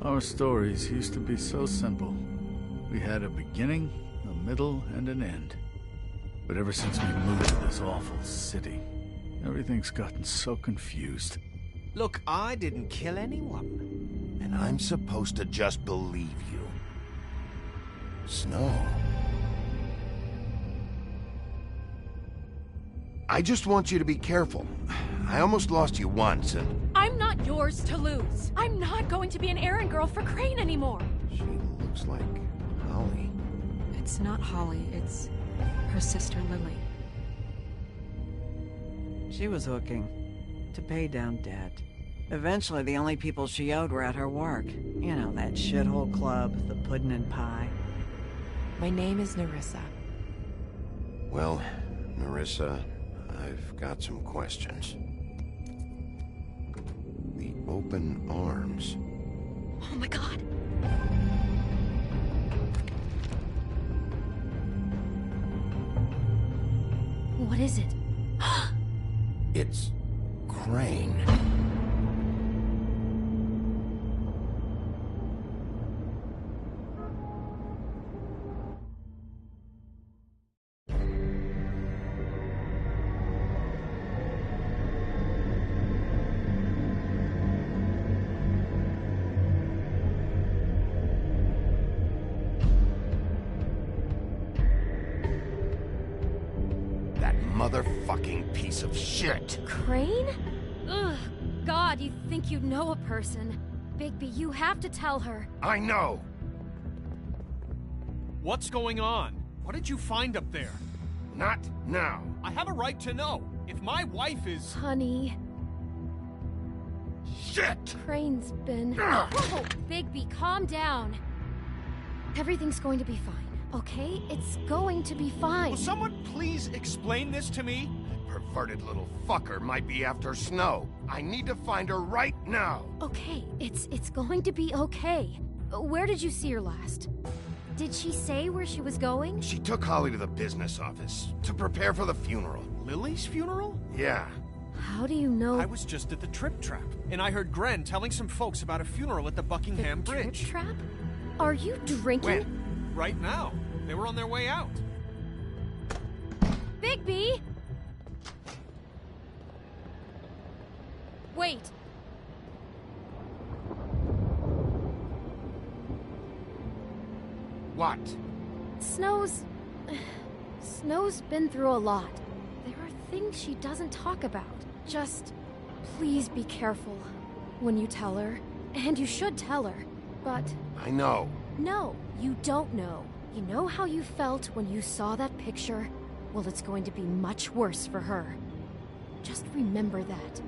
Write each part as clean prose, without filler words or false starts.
Our stories used to be so simple. We had a beginning, a middle, and an end. But ever since we moved to this awful city, everything's gotten so confused. Look, I didn't kill anyone. And I'm supposed to just believe you. Snow. I just want you to be careful. I almost lost you once, and... I'm not yours to lose. I'm not going to be an errand girl for Crane anymore. She looks like Holly. It's not Holly, it's her sister Lily. She was hooking to pay down debt. Eventually, the only people she owed were at her work. You know, that shithole club, the Puddin' and Pie. My name is Nerissa. Well, Nerissa, I've got some questions. The open arms. Oh my god. What is it? It's Crane. Motherfucking piece of shit. Crane? Ugh, God, you think you know a person. Bigby, you have to tell her. I know! What's going on? What did you find up there? Not now. I have a right to know. If my wife is... Honey, Shit! Crane's been... Whoa, Bigby, calm down. Everything's going to be fine, okay? It's going to be fine. Will someone please explain this to me? Perverted little fucker might be after Snow. I need to find her right now. Okay, it's going to be okay. Where did you see her last? Did she say where she was going? She took Holly to the business office to prepare for the funeral. Lily's funeral? Yeah. How do you know? I was just at the Trip Trap, and I heard Gren telling some folks about a funeral at the Buckingham Bridge. Trip Trap? Are you drinking? When? Right now. They were on their way out. Bigby! Wait. What? Snow's been through a lot. There are things she doesn't talk about. Just, please be careful when you tell her. And you should tell her. But... I know. No, you don't know. You know how you felt when you saw that picture? Well, it's going to be much worse for her. Just remember that.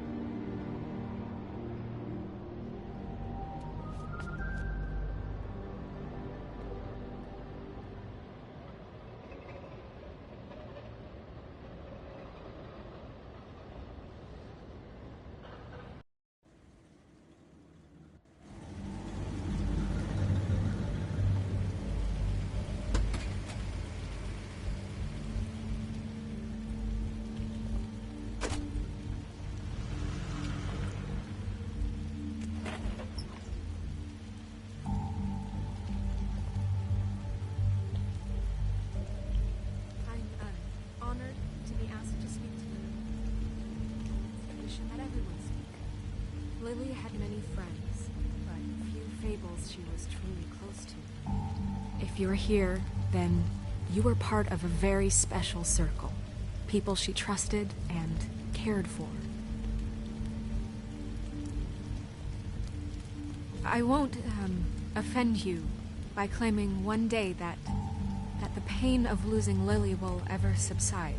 Lily had many friends, but few fables she was truly close to. If you're here, then you were part of a very special circle. People she trusted and cared for. I won't, offend you by claiming one day that the pain of losing Lily will ever subside.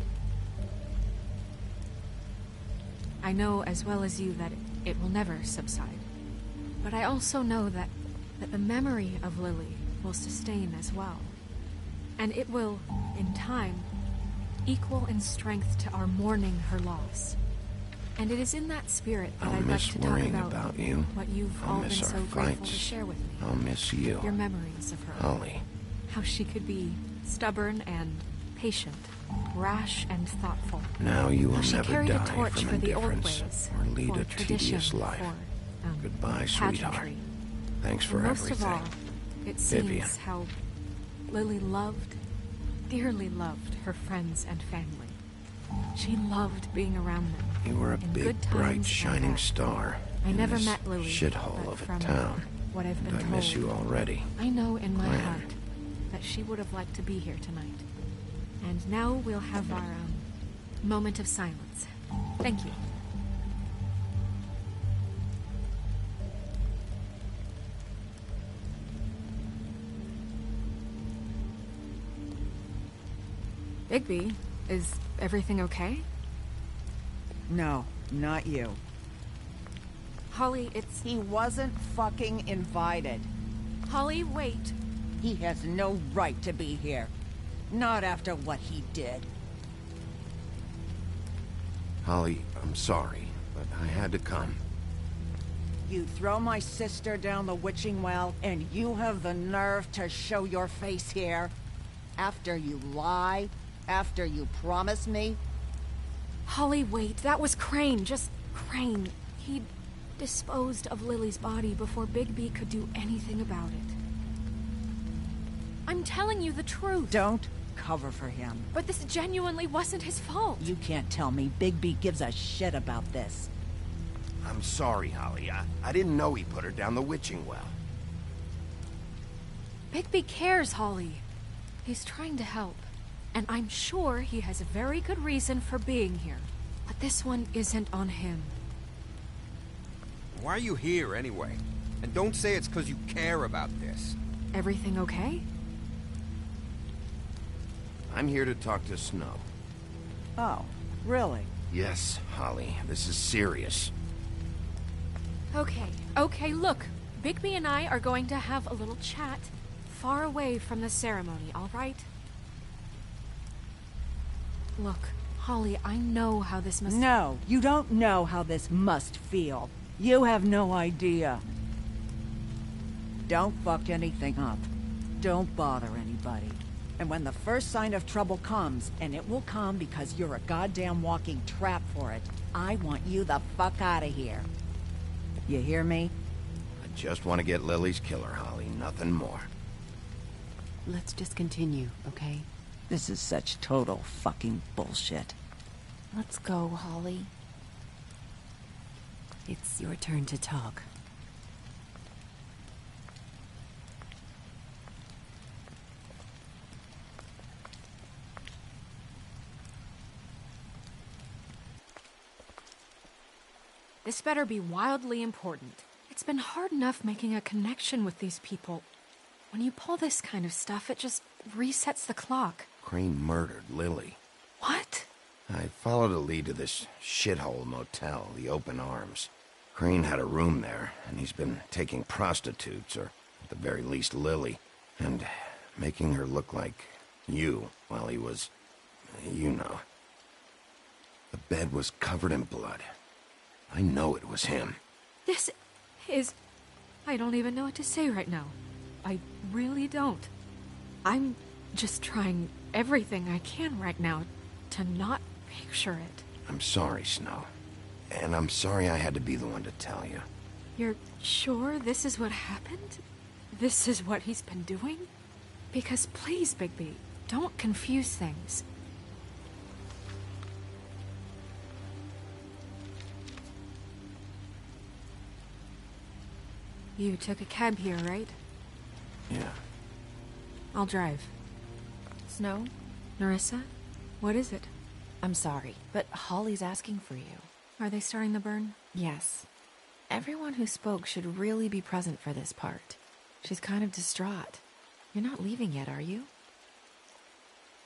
I know as well as you that it will never subside. But I also know that the memory of Lily will sustain as well. And it will, in time, equal in strength to our mourning her loss. And it is in that spirit that I'll I'd like miss to talk worrying about about you. what you've I'll all been miss so our grateful to fights. share with me. I'll miss you. Your memories of her. Holly. How she could be stubborn and patient, rash and thoughtful. Now you will How she never carried a die torch from for the old indifference ways, or lead for a tradition, tedious life. for, Goodbye, pageantry. sweetheart. Thanks for And most everything. of all, it Vivian. seems how Lily loved, dearly loved her friends and family. She loved being around them. You were a in big, good times bright, and shining bad. star. I in never this met Lily, shithole but of a from town. what I've been And I miss told, you already. I know in my Plan. heart that she would have liked to be here tonight. And now we'll have our moment of silence. Thank you. Bigby, is everything okay? No, not you. Holly, it's... He wasn't fucking invited. Holly, wait. He has no right to be here. Not after what he did. Holly, I'm sorry, but I had to come. You throw my sister down the witching well, and you have the nerve to show your face here? After you lie? After you promise me? Holly, wait. That was Crane. Just Crane. He'd disposed of Lily's body before Bigby could do anything about it. I'm telling you the truth. Don't cover for him. But this genuinely wasn't his fault. You can't tell me Bigby gives a shit about this. I'm sorry, Holly. I didn't know he put her down the witching well. Bigby cares, Holly. He's trying to help. And I'm sure he has a very good reason for being here. But this one isn't on him. Why are you here, anyway? And don't say it's because you care about this. Everything okay? I'm here to talk to Snow. Oh, really? Yes, Holly. This is serious. Okay, look. Bigby and I are going to have a little chat far away from the ceremony, all right? Look, Holly, I know how this must... No, you don't know how this must feel. You have no idea. Don't fuck anything up. Don't bother anybody. And when the first sign of trouble comes, and it will come because you're a goddamn walking trap for it, I want you the fuck out of here. You hear me? I just want to get Lily's killer, Holly. Nothing more. Let's just continue, okay? This is such total fucking bullshit. Let's go, Holly. It's your turn to talk. This better be wildly important. It's been hard enough making a connection with these people. When you pull this kind of stuff, it just resets the clock. Crane murdered Lily. What? I followed a lead to this shithole motel, the Open Arms. Crane had a room there, and he's been taking prostitutes, or at the very least Lily, and making her look like you while he was, you know. The bed was covered in blood. I know it was him. This is... I don't even know what to say right now. I really don't. I'm just trying everything I can right now to not picture it. I'm sorry, Snow. And I'm sorry I had to be the one to tell you. You're sure this is what happened? This is what he's been doing? Because please, Bigby, don't confuse things. You took a cab here, right? Yeah. I'll drive. Snow, Nerissa, what is it? I'm sorry, but Holly's asking for you. Are they starting the burn? Yes. Everyone who spoke should really be present for this part. She's kind of distraught. You're not leaving yet, are you?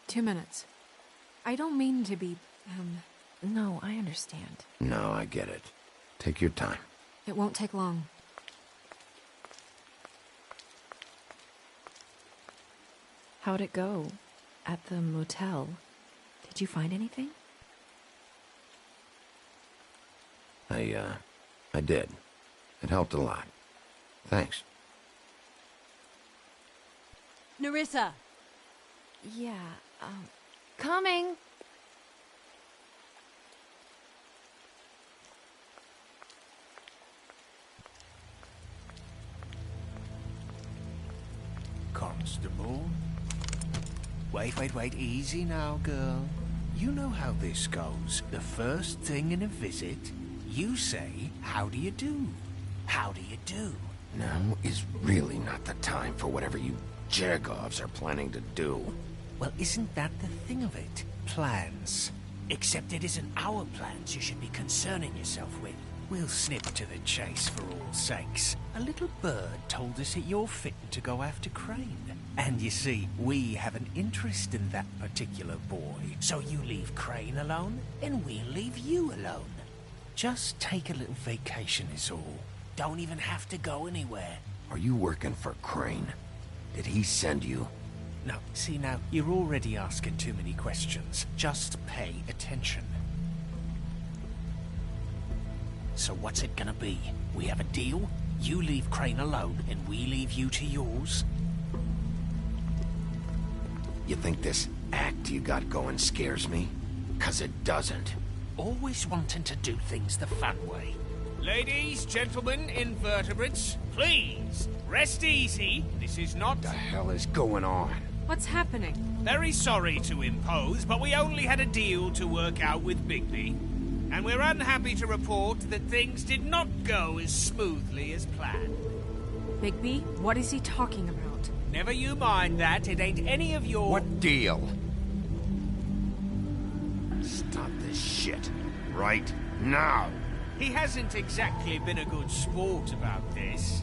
2 minutes. I don't mean to be, No, I understand. No, I get it. Take your time. It won't take long. How'd it go? At the motel? Did you find anything? I did. It helped a lot. Thanks. Nerissa! Yeah, coming. Constable? Wait, easy now, girl. You know how this goes. The first thing in a visit, you say, how do you do? How do you do? Now is really not the time for whatever you Jergovs are planning to do. Well, isn't that the thing of it? Plans. Except it isn't our plans you should be concerning yourself with. We'll snip to the chase for all sakes. A little bird told us that you're fitting to go after Crane. And you see, we have an interest in that particular boy. So you leave Crane alone, and we'll leave you alone. Just take a little vacation is all. Don't even have to go anywhere. Are you working for Crane? Did he send you? No, see now, you're already asking too many questions. Just pay attention. So what's it gonna be? We have a deal? You leave Crane alone, and we leave you to yours? You think this act you got going scares me? 'Cause it doesn't. Always wanting to do things the fun way. Ladies, gentlemen, invertebrates, please, rest easy. This is not... What the hell is going on? What's happening? Very sorry to impose, but we only had a deal to work out with Bigby. And we're unhappy to report that things did not go as smoothly as planned. Bigby, what is he talking about? Never you mind that, it ain't any of your... What deal? Stop this shit. Right now. He hasn't exactly been a good sport about this.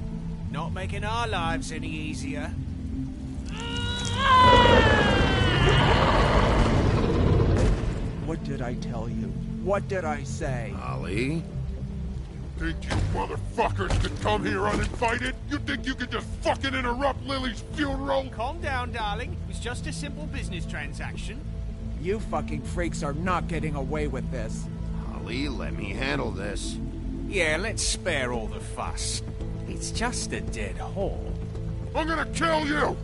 Not making our lives any easier. What did I tell you? What did I say? Ollie? Think you motherfuckers could come here uninvited? You think you could just fucking interrupt Lily's funeral? Calm down, darling. It was just a simple business transaction. You fucking freaks are not getting away with this. Ollie, let me handle this. Yeah, let's spare all the fuss. It's just a dead hole. I'm gonna kill you!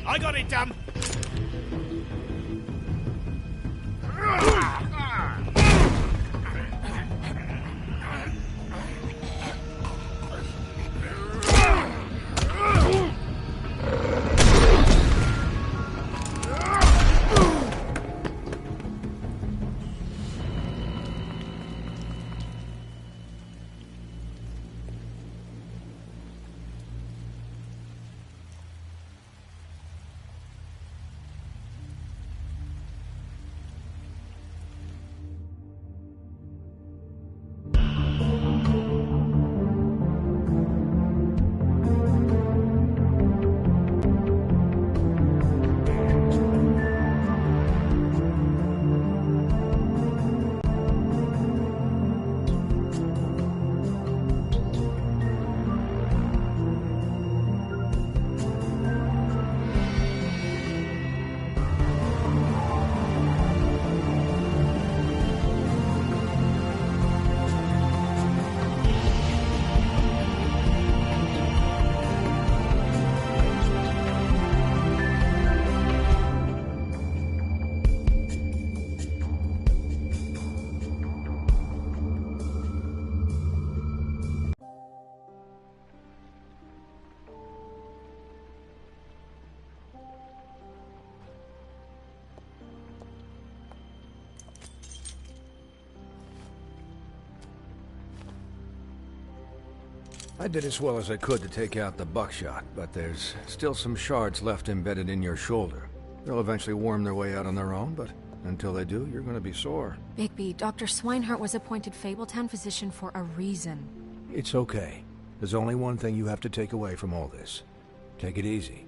I got it, damn! I did as well as I could to take out the buckshot, but there's still some shards left embedded in your shoulder. They'll eventually worm their way out on their own, but until they do, you're gonna be sore. Bigby, Dr. Swinehart was appointed Fabletown physician for a reason. It's okay. There's only one thing you have to take away from all this. Take it easy.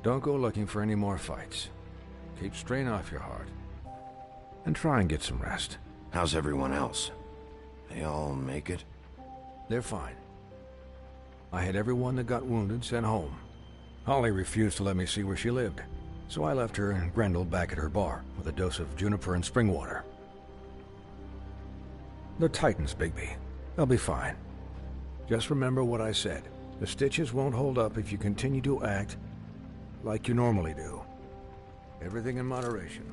Don't go looking for any more fights. Keep strain off your heart. And try and get some rest. How's everyone else? They all make it? They're fine. I had everyone that got wounded sent home. Holly refused to let me see where she lived, so I left her and Grendel back at her bar with a dose of juniper and spring water. They're Titans, Bigby. They'll be fine. Just remember what I said. The stitches won't hold up if you continue to act like you normally do. Everything in moderation.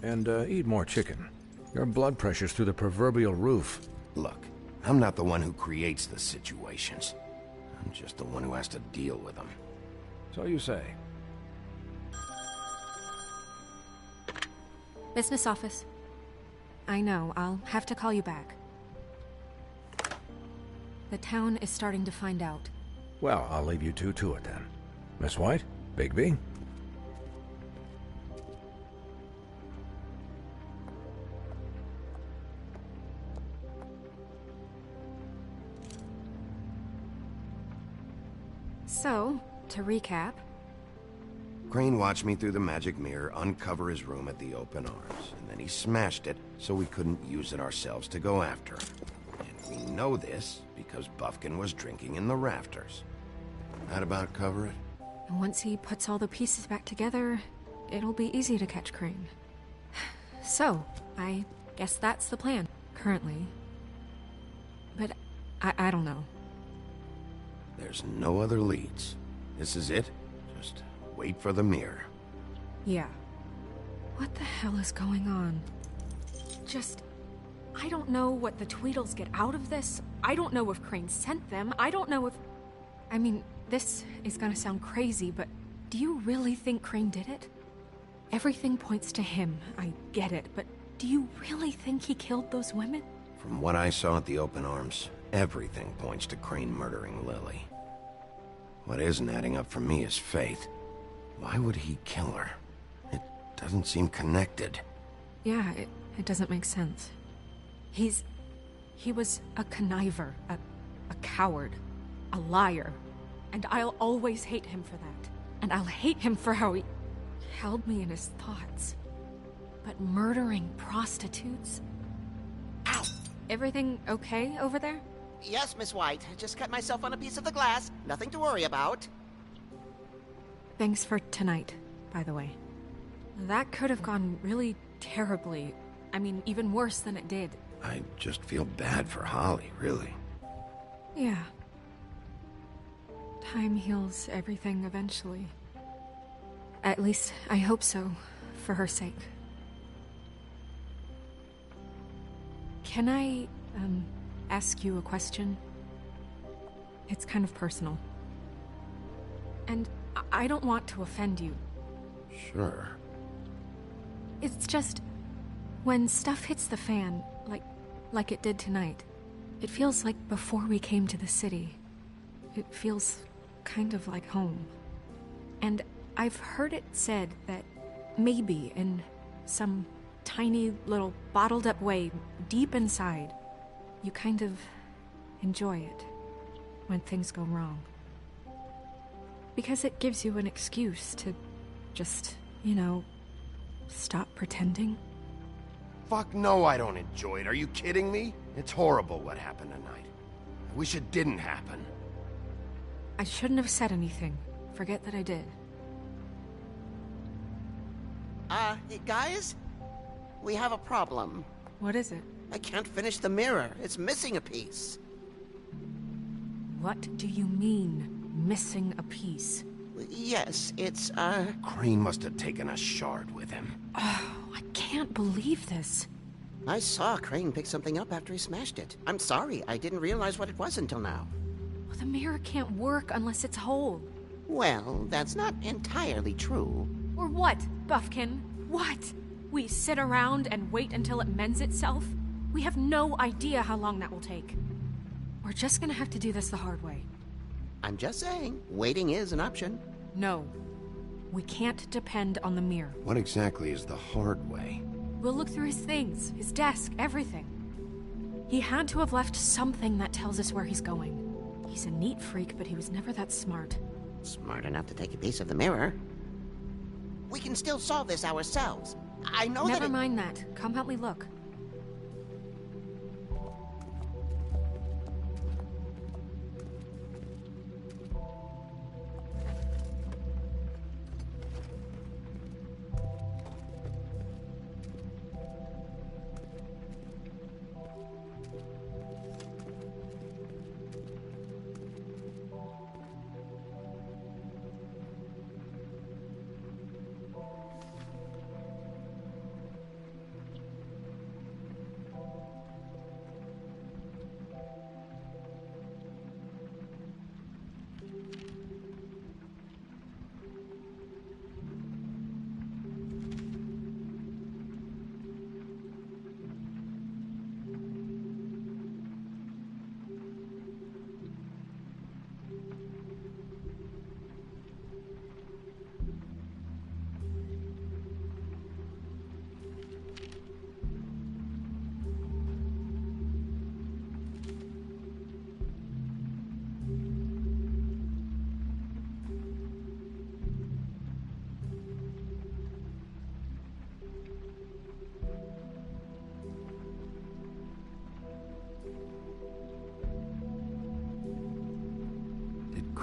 And eat more chicken. Your blood pressure's through the proverbial roof. Look, I'm not the one who creates the situations. I'm just the one who has to deal with them. So you say. Business office. I know, I'll have to call you back. The town is starting to find out. Well, I'll leave you two to it then. Miss White? Bigby? So, to recap... Crane watched me through the magic mirror uncover his room at the open arms, and then he smashed it so we couldn't use it ourselves to go after him. And we know this because Bufkin was drinking in the rafters. That about cover it? And once he puts all the pieces back together, it'll be easy to catch Crane. So, I guess that's the plan, currently. But I don't know. There's no other leads. This is it. Just wait for the mirror. Yeah. What the hell is going on? I don't know what the Tweedles get out of this. I don't know if Crane sent them. I don't know if... I mean, this is gonna sound crazy, but do you really think Crane did it? Everything points to him, I get it, but do you really think he killed those women? From what I saw at the open arms, everything points to Crane murdering Lily. What isn't adding up for me is Faith. Why would he kill her? It doesn't seem connected. Yeah, it doesn't make sense. He was a conniver, a coward, a liar. And I'll always hate him for that. And I'll hate him for how he held me in his thoughts. But murdering prostitutes? Ow! Everything okay over there? Yes, Miss White. Just cut myself on a piece of the glass. Nothing to worry about. Thanks for tonight, by the way. That could have gone really terribly. I mean, even worse than it did. I just feel bad for Holly, really. Yeah. Time heals everything eventually. At least, I hope so, for her sake. Can I, ask you a question? It's kind of personal. And I don't want to offend you. Sure. It's just... when stuff hits the fan, like it did tonight, it feels like before we came to the city. It feels kind of like home. And I've heard it said that maybe in some tiny little bottled up way deep inside, you kind of enjoy it when things go wrong. Because it gives you an excuse to just, stop pretending. Fuck no, I don't enjoy it. Are you kidding me? It's horrible what happened tonight. I wish it didn't happen. I shouldn't have said anything. Forget that I did. Hey, guys? We have a problem. What is it? I can't finish the mirror. It's missing a piece. What do you mean, missing a piece? Yes, it's, Crane must have taken a shard with him. Oh, I can't believe this. I saw Crane pick something up after he smashed it. I'm sorry, I didn't realize what it was until now. Well, the mirror can't work unless it's whole. Well, that's not entirely true. Or what, Buffkin? What? We sit around and wait until it mends itself? We have no idea how long that will take. We're just gonna have to do this the hard way. I'm just saying, waiting is an option. No. We can't depend on the mirror. What exactly is the hard way? We'll look through his things, his desk, everything. He had to have left something that tells us where he's going. He's a neat freak, but he was never that smart. Smart enough to take a piece of the mirror. We can still solve this ourselves. I know that. Never mind that. Come help me look.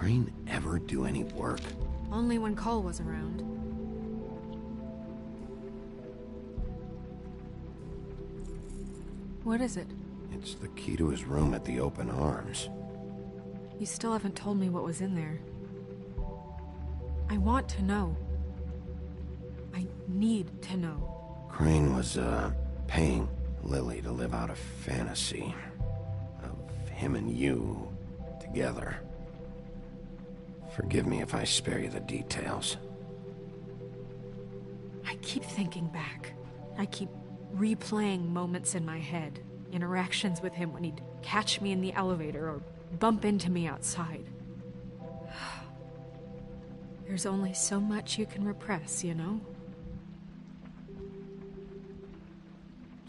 Crane ever do any work? Only when Cole was around. What is it? It's the key to his room at the Open Arms. You still haven't told me what was in there. I want to know. I need to know. Crane was, paying Lily to live out a fantasy of him and you together. Forgive me if I spare you the details. I keep thinking back. I keep replaying moments in my head. Interactions with him when he'd catch me in the elevator or bump into me outside. There's only so much you can repress, you know?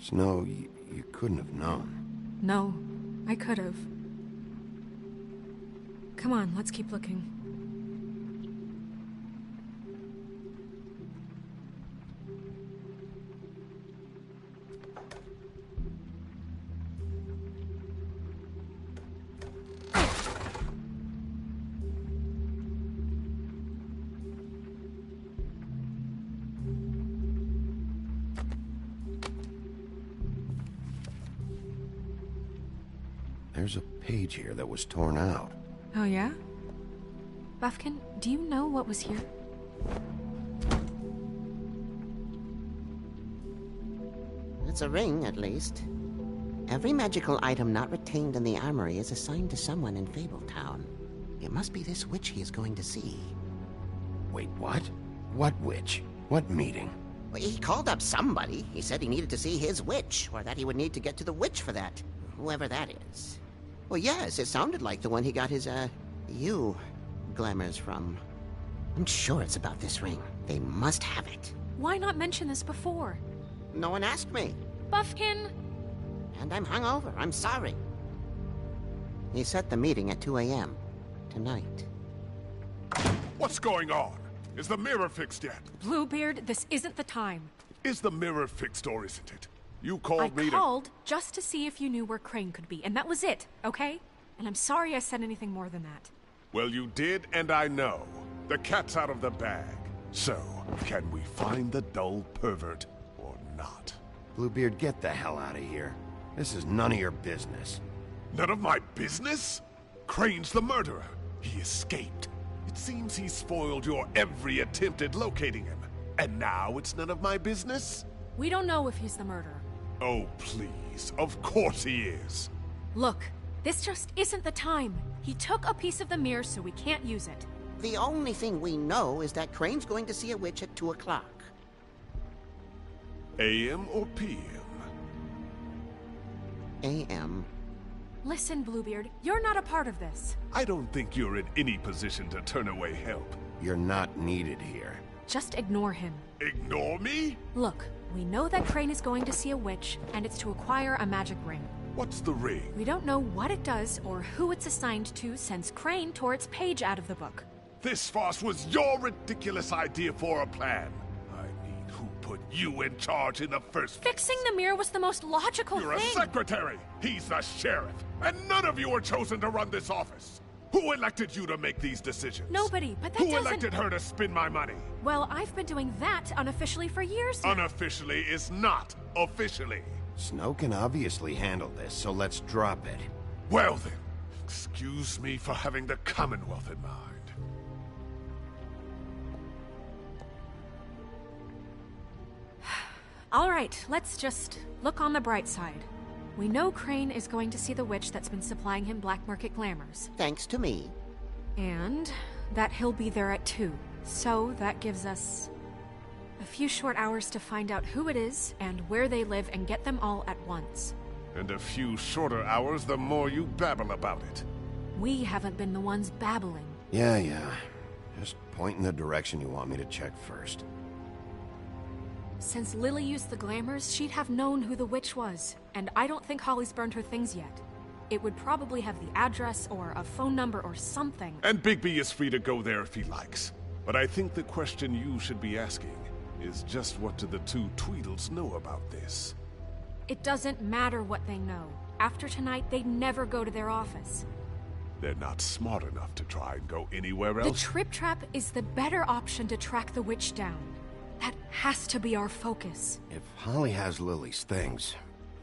Snow, you couldn't have known. No, I could have. Come on, let's keep looking. There's a page here that was torn out. Oh, yeah? Buffkin, do you know what was here? It's a ring, at least. Every magical item not retained in the armory is assigned to someone in Fabletown. It must be this witch he is going to see. Wait, what? What witch? What meeting? Well, he called up somebody. He said he needed to see his witch, or that he would need to get to the witch for that. Whoever that is. Well, yes, it sounded like the one he got his, you glamours from. I'm sure it's about this ring. They must have it. Why not mention this before? No one asked me. Buffkin! And I'm hungover. I'm sorry. He set the meeting at 2 a.m. tonight. What's going on? Is the mirror fixed yet? Bluebeard, this isn't the time. Is the mirror fixed or isn't it? You called me to... I called just to see if you knew where Crane could be, and that was it, okay? And I'm sorry I said anything more than that. Well, you did, and I know. The cat's out of the bag. So, can we find the dull pervert or not? Bluebeard, get the hell out of here. This is none of your business. None of my business? Crane's the murderer. He escaped. It seems he spoiled your every attempt at locating him. And now it's none of my business? We don't know if he's the murderer. Oh, please. Of course he is. Look, this just isn't the time. He took a piece of the mirror, so we can't use it. The only thing we know is that Crane's going to see a witch at 2 o'clock. AM or PM? AM. Listen, Bluebeard, you're not a part of this. I don't think you're in any position to turn away help. You're not needed here. Just ignore him. Ignore me? Look, we know that Crane is going to see a witch, and it's to acquire a magic ring. What's the ring? We don't know what it does or who it's assigned to since Crane tore its page out of the book. This farce was your ridiculous idea for a plan. I mean, who put you in charge in the first place? Fixing the mirror was the most logical You're thing. a secretary. He's the sheriff. And none of you were chosen to run this office. Who elected you to make these decisions? Nobody, but that Who doesn't... elected her to spend my money? Well, I've been doing that unofficially for years now. Unofficially is not officially. Snow can obviously handle this, so let's drop it. Well then, excuse me for having the Commonwealth in mind. All right, let's just look on the bright side. We know Crane is going to see the witch that's been supplying him black market glamours. Thanks to me. And that he'll be there at 2. So that gives us a few short hours to find out who it is and where they live and get them all at once. And a few shorter hours the more you babble about it. We haven't been the ones babbling. Yeah. Just point in the direction you want me to check first. Since Lily used the glamours, she'd have known who the witch was. And I don't think Holly's burned her things yet. It would probably have the address or a phone number or something. And Bigby is free to go there if he likes. But I think the question you should be asking is just what do the two Tweedles know about this? It doesn't matter what they know. After tonight, they'd never go to their office. They're not smart enough to try and go anywhere The else. Trip Trap is the better option to track the witch down. That has to be our focus. If Holly has Lily's things,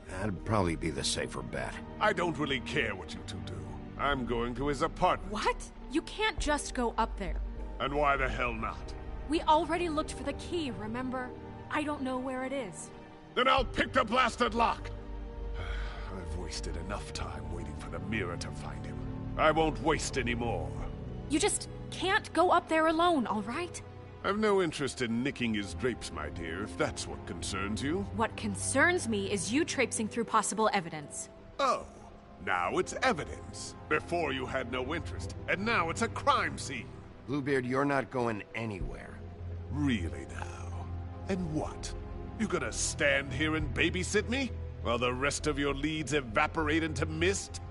that'd probably be the safer bet. I don't really care what you two do. I'm going to his apartment. What? You can't just go up there. And why the hell not? We already looked for the key, remember? I don't know where it is. Then I'll pick the blasted lock! I've wasted enough time waiting for the mirror to find him. I won't waste any more. You just can't go up there alone, all right? I've no interest in nicking his drapes, my dear, if that's what concerns you. What concerns me is you traipsing through possible evidence. Oh, now it's evidence. Before you had no interest, and now it's a crime scene. Bluebeard, you're not going anywhere. Really now? And what? You gonna stand here and babysit me? While the rest of your leads evaporate into mist?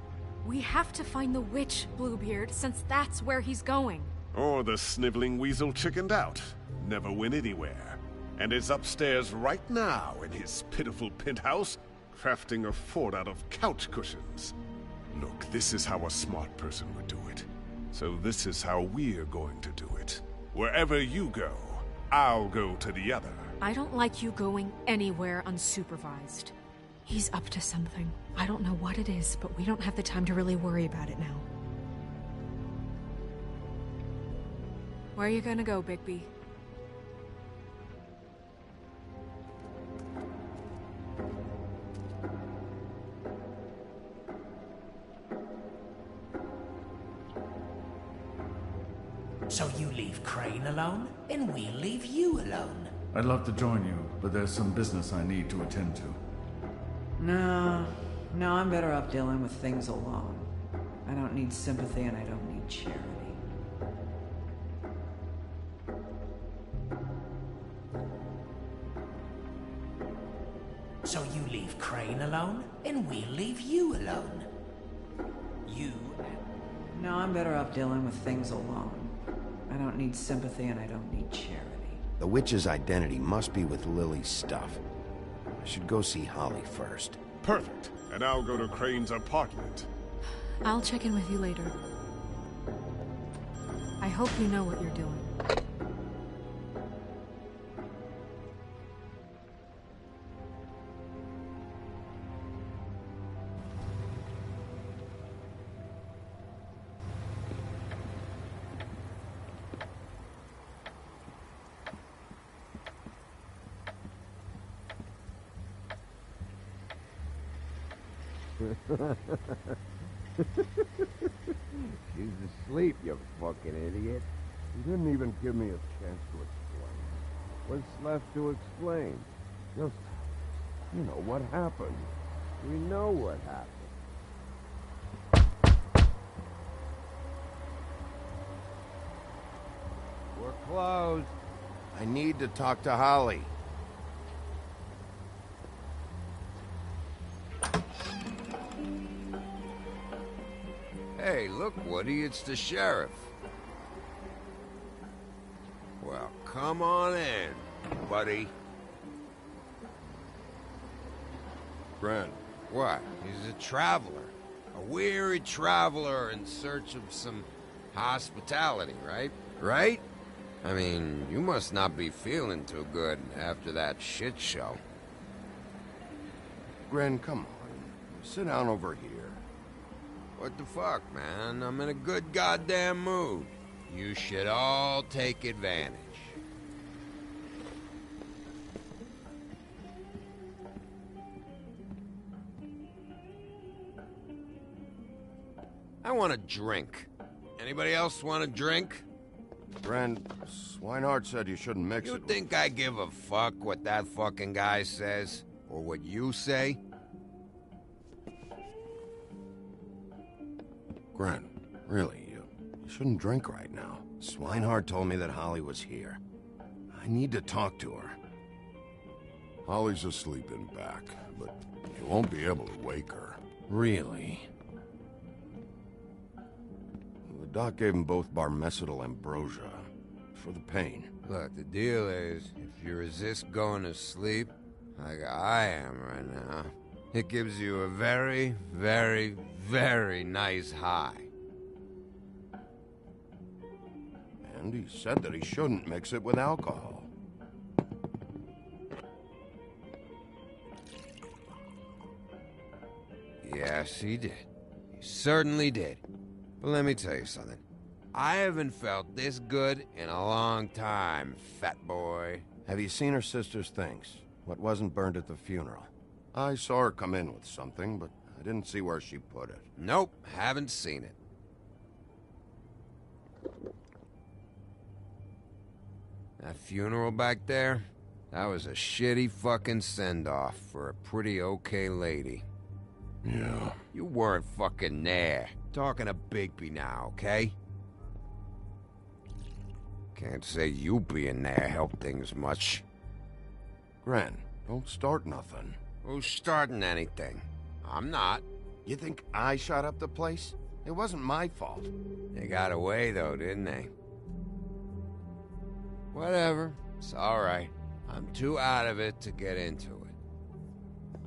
We have to find the witch, Bluebeard, since that's where he's going. Or the sniveling weasel chickened out. Never went anywhere. And is upstairs right now in his pitiful penthouse, crafting a fort out of couch cushions. Look, this is how a smart person would do it. So this is how we're going to do it. Wherever you go, I'll go to the other. I don't like you going anywhere unsupervised. He's up to something. I don't know what it is, but we don't have the time to really worry about it now. Where are you gonna go, Bigby? So you leave Crane alone, and we'll leave you alone. I'd love to join you, but there's some business I need to attend to. No, I'm better off dealing with things alone. I don't need sympathy and I don't need charity. So you leave Crane alone, and we'll leave you alone. You... No, I'm better off dealing with things alone. I don't need sympathy and I don't need charity. The witch's identity must be with Lily's stuff. I should go see Holly first. Perfect. And I'll go to Crane's apartment. I'll check in with you later. I hope you know what you're doing. She's asleep, you fucking idiot. You didn't even give me a chance to explain. What's left to explain? Just, you know, what happened. We know what happened. We're closed. I need to talk to Holly. Hey, look, Woody, it's the sheriff. Well, come on in, buddy. Brent. What? He's a traveler. A weary traveler in search of some hospitality, right? Right? I mean, you must not be feeling too good after that shit show. Gren, come on. Sit down over here. What the fuck, man? I'm in a good goddamn mood. You should all take advantage. I want a drink. Anybody else want a drink? Brent, Swinehart said you shouldn't mix it. You think I give a fuck what that fucking guy says? Or what you say? Gren, really, you shouldn't drink right now. Swinehart told me that Holly was here. I need to talk to her. Holly's asleep in back, but you won't be able to wake her. Really? The doc gave them both Barmecidal ambrosia for the pain. Look, the deal is, if you resist going to sleep, like I am right now, it gives you a very, very, very nice high. And he said that he shouldn't mix it with alcohol. Yes, he did. He certainly did. But let me tell you something. I haven't felt this good in a long time, fat boy. Have you seen her sister's things? What wasn't burned at the funeral? I saw her come in with something, but I didn't see where she put it. Nope, haven't seen it. That funeral back there? That was a shitty fucking send-off for a pretty okay lady. Yeah. You weren't fucking there. Talking to Bigby now, okay? Can't say you being there helped things much. Gren, don't start nothing. Who's starting anything? I'm not. You think I shot up the place? It wasn't my fault. They got away, though, didn't they? Whatever. It's alright. I'm too out of it to get into it.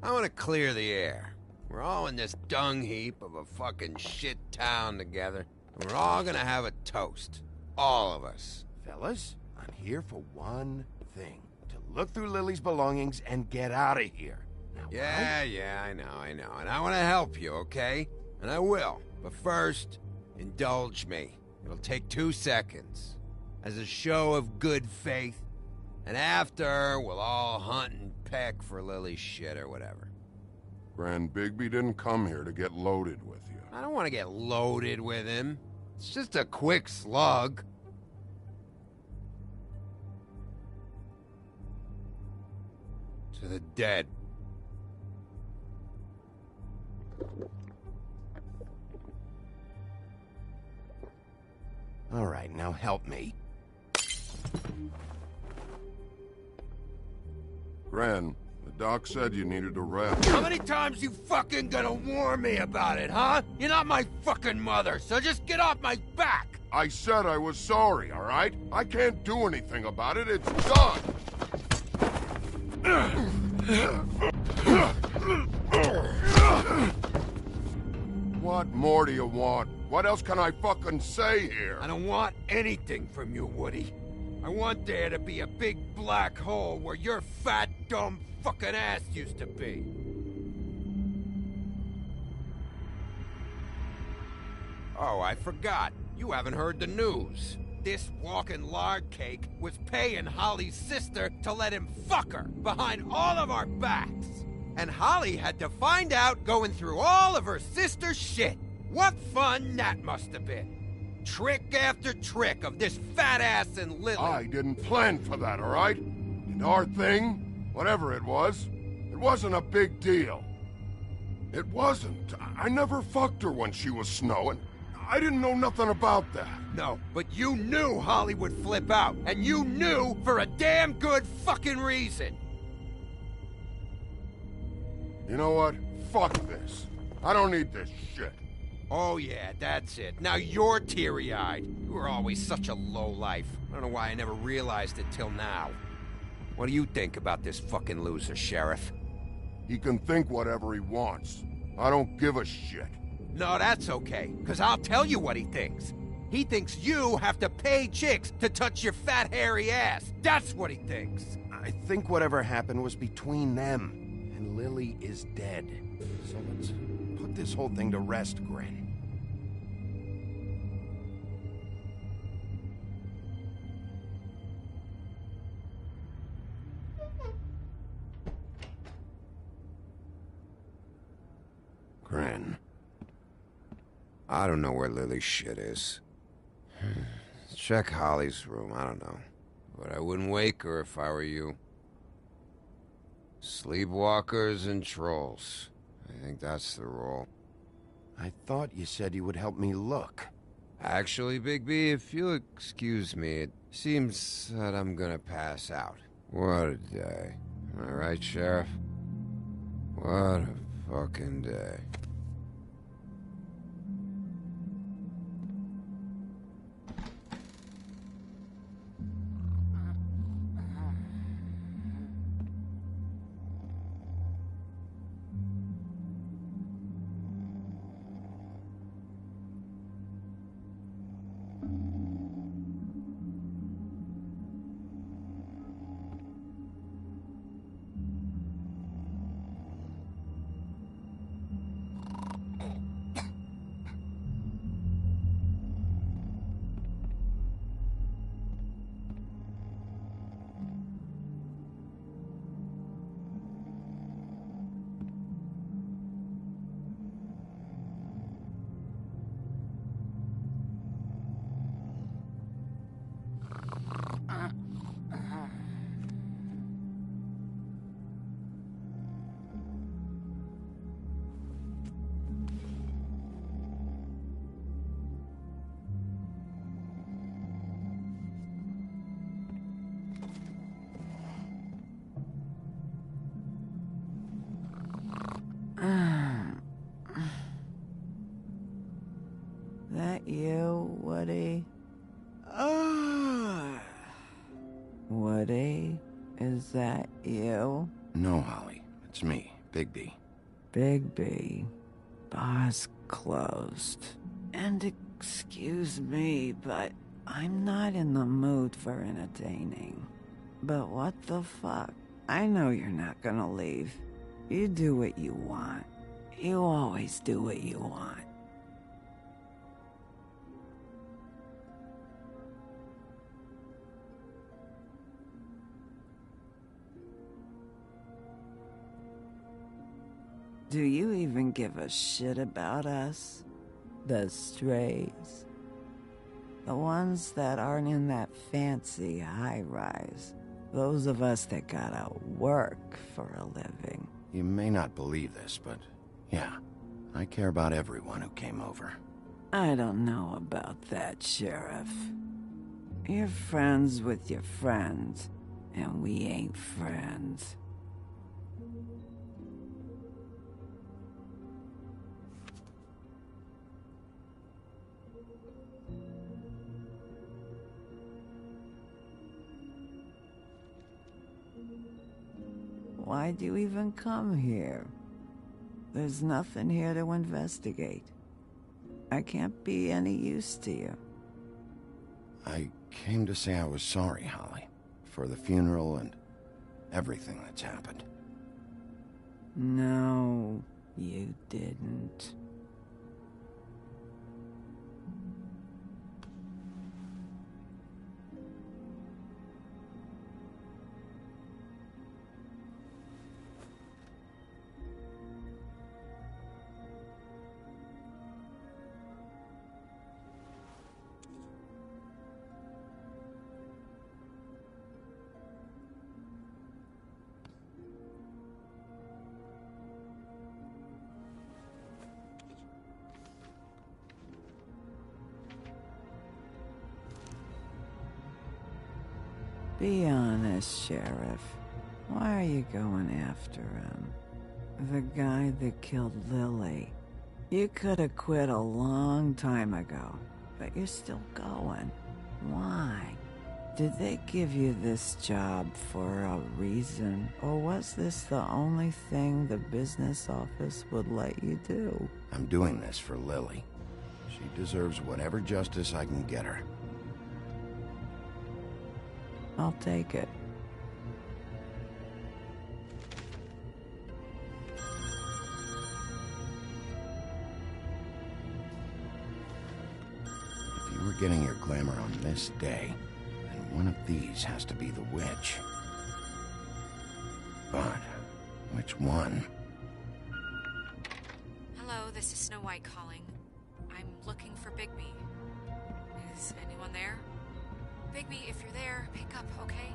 I want to clear the air. We're all in this dung heap of a fucking shit town together, and we're all gonna have a toast. All of us. Fellas, I'm here for one thing. To look through Lily's belongings and get out of here. Now, Yeah, I know. And I want to help you, okay? And I will. But first, indulge me. It'll take 2 seconds. As a show of good faith. And after, we'll all hunt and peck for Lily's shit or whatever. Grand Bigby didn't come here to get loaded with you. I don't want to get loaded with him. It's just a quick slug. To the dead. All right, now help me. Gran, the doc said you needed a rest. How many times you fucking gonna warn me about it, huh? You're not my fucking mother, so just get off my back! I said I was sorry, all right? I can't do anything about it. It's done! What more do you want? What else can I fucking say here? I don't want anything from you, Woody. I want there to be a big black hole where your fat, dumb fucking ass used to be. Oh, I forgot. You haven't heard the news. This walking lard cake was paying Holly's sister to let him fuck her behind all of our backs. And Holly had to find out going through all of her sister's shit. What fun that must have been. Trick after trick of this fat ass and Lily. I didn't plan for that, all right? And our thing, whatever it wasn't a big deal. It wasn't. I never fucked her when she was snowing. I didn't know nothing about that. No, but you knew Holly would flip out, and you knew for a damn good fucking reason. You know what? Fuck this. I don't need this shit. Oh yeah, that's it. Now you're teary-eyed. You were always such a lowlife. I don't know why I never realized it till now. What do you think about this fucking loser, Sheriff? He can think whatever he wants. I don't give a shit. No, that's okay, because I'll tell you what he thinks. He thinks you have to pay chicks to touch your fat, hairy ass. That's what he thinks. I think whatever happened was between them. And Lily is dead. So let's put this whole thing to rest, Gren. Gren. I don't know where Lily's shit is. Check Holly's room, I don't know. But I wouldn't wake her if I were you. Sleepwalkers and trolls. I think that's the rule. I thought you said you would help me look. Actually, Bigby, if you'll excuse me, it seems that I'm gonna pass out. What a day. Am I right, Sheriff? What a fucking day. Woody, is that you? No, Holly. It's me, Bigby. Bigby. Bar's closed. And excuse me, but I'm not in the mood for entertaining. But what the fuck? I know you're not gonna leave. You do what you want. You always do what you want. Do you even give a shit about us? The strays? The ones that aren't in that fancy high-rise. Those of us that gotta work for a living. You may not believe this, but yeah, I care about everyone who came over. I don't know about that, Sheriff. You're friends with your friends, and we ain't friends. Why'd you even come here? There's nothing here to investigate. I can't be any use to you. I came to say I was sorry, Holly, for the funeral and everything that's happened. No, you didn't. Be honest, Sheriff. Why are you going after him? The guy that killed Lily. You could have quit a long time ago, but you're still going. Why? Did they give you this job for a reason? Or was this the only thing the business office would let you do? I'm doing this for Lily. She deserves whatever justice I can get her. I'll take it. If you were getting your glamour on this day, then one of these has to be the witch. But which one? Hello, this is Snow White calling. I'm looking for Bigby. Is anyone there? Bigby, if you're there, pick up, okay?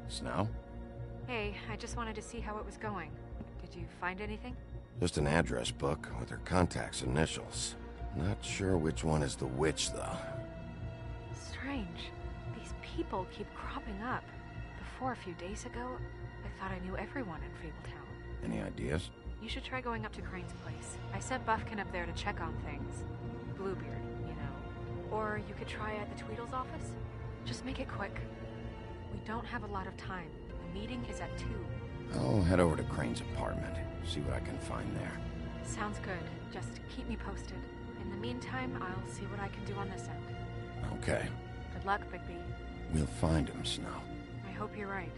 Snow? Hey, I just wanted to see how it was going. Did you find anything? Just an address book with her contact's initials. Not sure which one is the witch, though. Strange. These people keep cropping up. Before, a few days ago, I thought I knew everyone in Fabletown. Any ideas? You should try going up to Crane's place. I sent Buffkin up there to check on things. Bluebeard, you know. Or you could try at the Tweedle's office. Just make it quick. We don't have a lot of time. The meeting is at 2. I'll head over to Crane's apartment, see what I can find there. Sounds good. Just keep me posted. In the meantime, I'll see what I can do on this end. Okay. Good luck, Bigby. We'll find him, Snow. I hope you're right.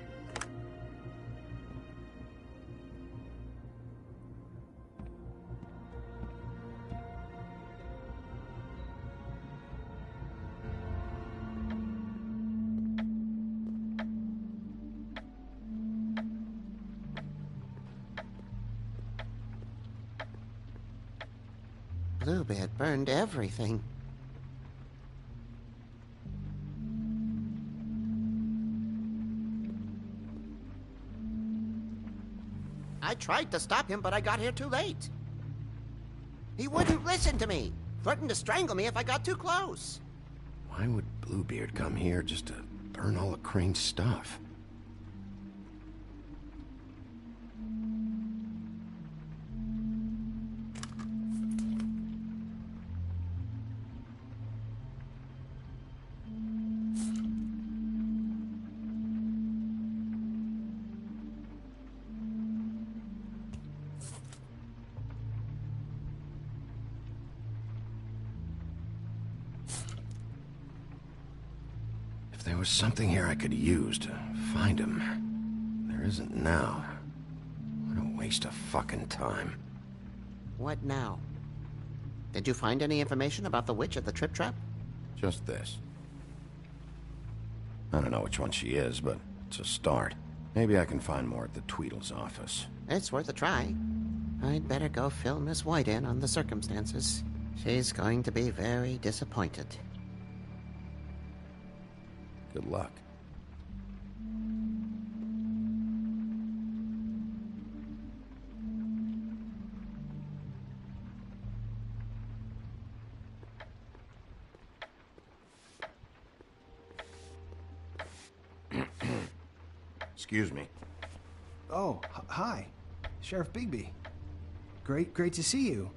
Bluebeard burned everything. I tried to stop him, but I got here too late. He wouldn't listen to me. Threatened to strangle me if I got too close. Why would Bluebeard come here just to burn all of Crane's stuff? If there was something here I could use to find him, there isn't now. What a waste of fucking time. What now? Did you find any information about the witch at the Trip Trap? Just this. I don't know which one she is, but it's a start. Maybe I can find more at the Tweedle's office. It's worth a try. I'd better go fill Miss White in on the circumstances. She's going to be very disappointed. Good luck. Excuse me. Oh, hi. Sheriff Bigby. Great to see you.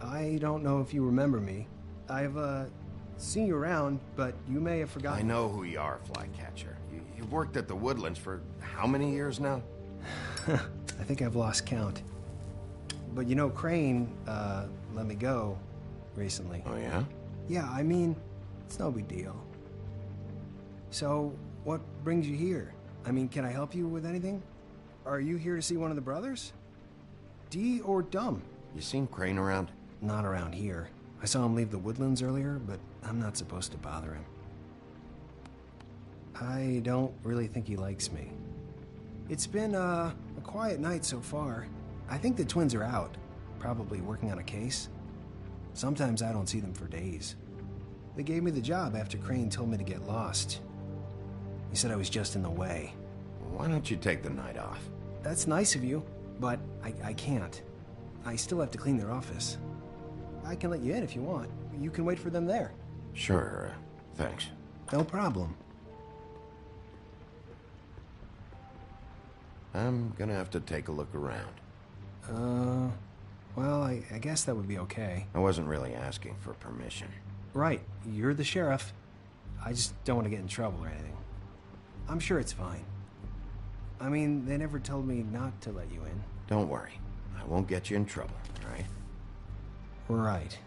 I don't know if you remember me. I've, seen you around, but you may have forgotten. I know who you are, Flycatcher. You've worked at the Woodlands for how many years now? I think I've lost count. But you know, Crane, let me go recently. Oh, yeah? Yeah, I mean, it's no big deal. So, what brings you here? I mean, can I help you with anything? Are you here to see one of the brothers? D or Dumb? You seen Crane around? Not around here. I saw him leave the Woodlands earlier, but I'm not supposed to bother him. I don't really think he likes me. It's been, a quiet night so far. I think the twins are out, probably working on a case. Sometimes I don't see them for days. They gave me the job after Crane told me to get lost. He said I was just in the way. Why don't you take the night off? That's nice of you, but I can't. I still have to clean their office. I can let you in if you want. You can wait for them there. Sure, thanks. No problem. I'm gonna have to take a look around. Well, I guess that would be okay. I wasn't really asking for permission. Right, you're the sheriff. I just don't want to get in trouble or anything. I'm sure it's fine. I mean, they never told me not to let you in. Don't worry. I won't get you in trouble, all right? Right.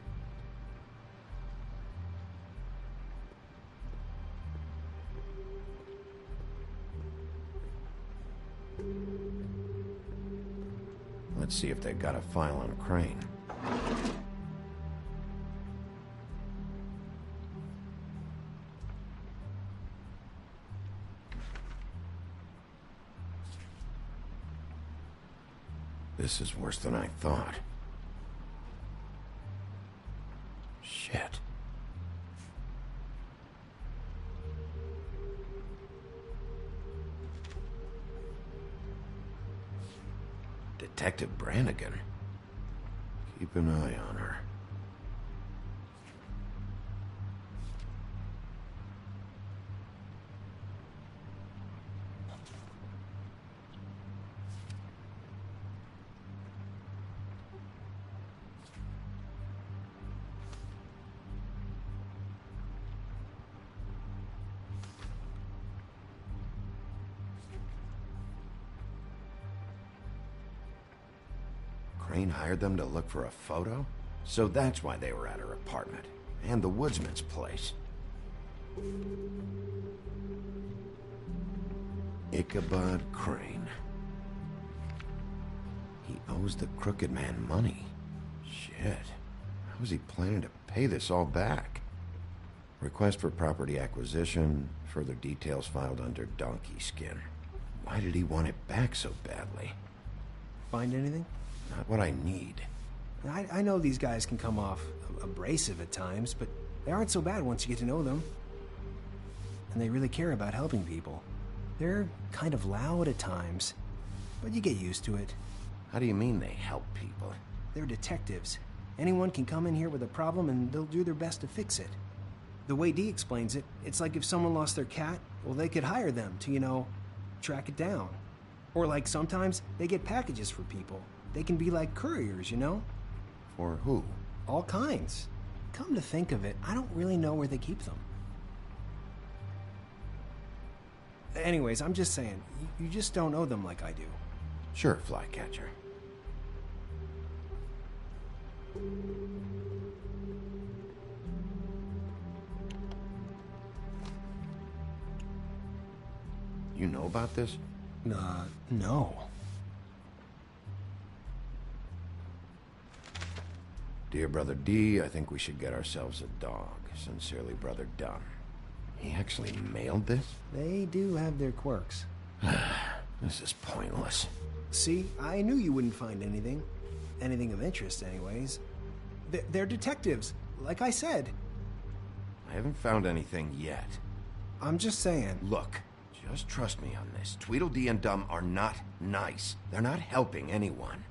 Let's see if they've got a file on Crane. This is worse than I thought. Shit. Detective Brannigan. Keep an eye on her. Crane hired them to look for a photo? So that's why they were at her apartment. And the woodsman's place. Ichabod Crane. He owes the crooked man money. Shit. How was he planning to pay this all back? Request for property acquisition. Further details filed under donkey skin. Why did he want it back so badly? Find anything? Not what I need. I know these guys can come off abrasive at times, but they aren't so bad once you get to know them. And they really care about helping people. They're kind of loud at times, but you get used to it. How do you mean they help people? They're detectives. Anyone can come in here with a problem and they'll do their best to fix it. The way Dee explains it, it's like if someone lost their cat, well, they could hire them to, you know, track it down. Or like sometimes they get packages for people. They can be like couriers, you know? For who? All kinds. Come to think of it, I don't really know where they keep them. Anyways, I'm just saying, you just don't know them like I do. Sure, Flycatcher. You know about this? No. Dear Brother D, I think we should get ourselves a dog. Sincerely, Brother Dunn. He actually mailed this? They do have their quirks. This is pointless. See, I knew you wouldn't find anything. Anything of interest, anyways. They're detectives, like I said. I haven't found anything yet. I'm just saying. Look, just trust me on this. Tweedledee and Dum are not nice. They're not helping anyone.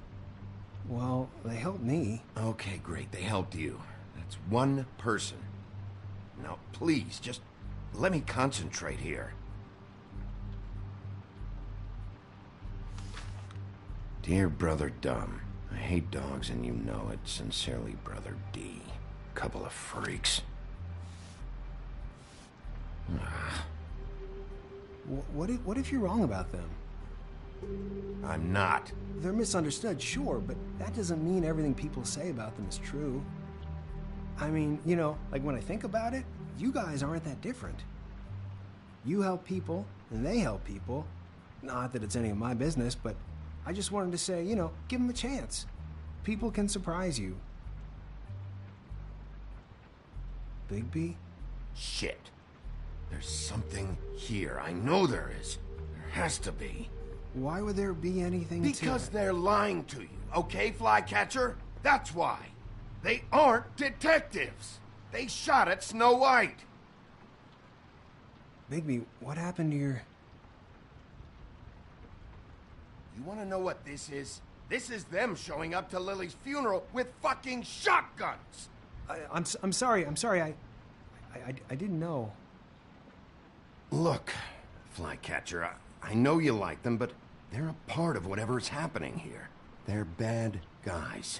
Well, they helped me. Okay, great. They helped you. That's one person. Now, please, just let me concentrate here. Dear Brother Dum, I hate dogs and you know it. Sincerely, Brother D. Couple of freaks. What if you're wrong about them? I'm not. They're misunderstood, sure, but that doesn't mean everything people say about them is true. I mean, you know, like when I think about it, you guys aren't that different. You help people, and they help people. Not that it's any of my business, but I just wanted to say, you know, give them a chance. People can surprise you. Bigby? Shit. There's something here. I know there is. There has to be. Why would there be anything Because they're lying to you, okay, Flycatcher? That's why. They aren't detectives. They shot at Snow White. Bigby, what happened to your... You want to know what this is? This is them showing up to Lily's funeral with fucking shotguns. I'm sorry. I didn't know. Look, Flycatcher, I know you like them, but they're a part of whatever's happening here. They're bad guys.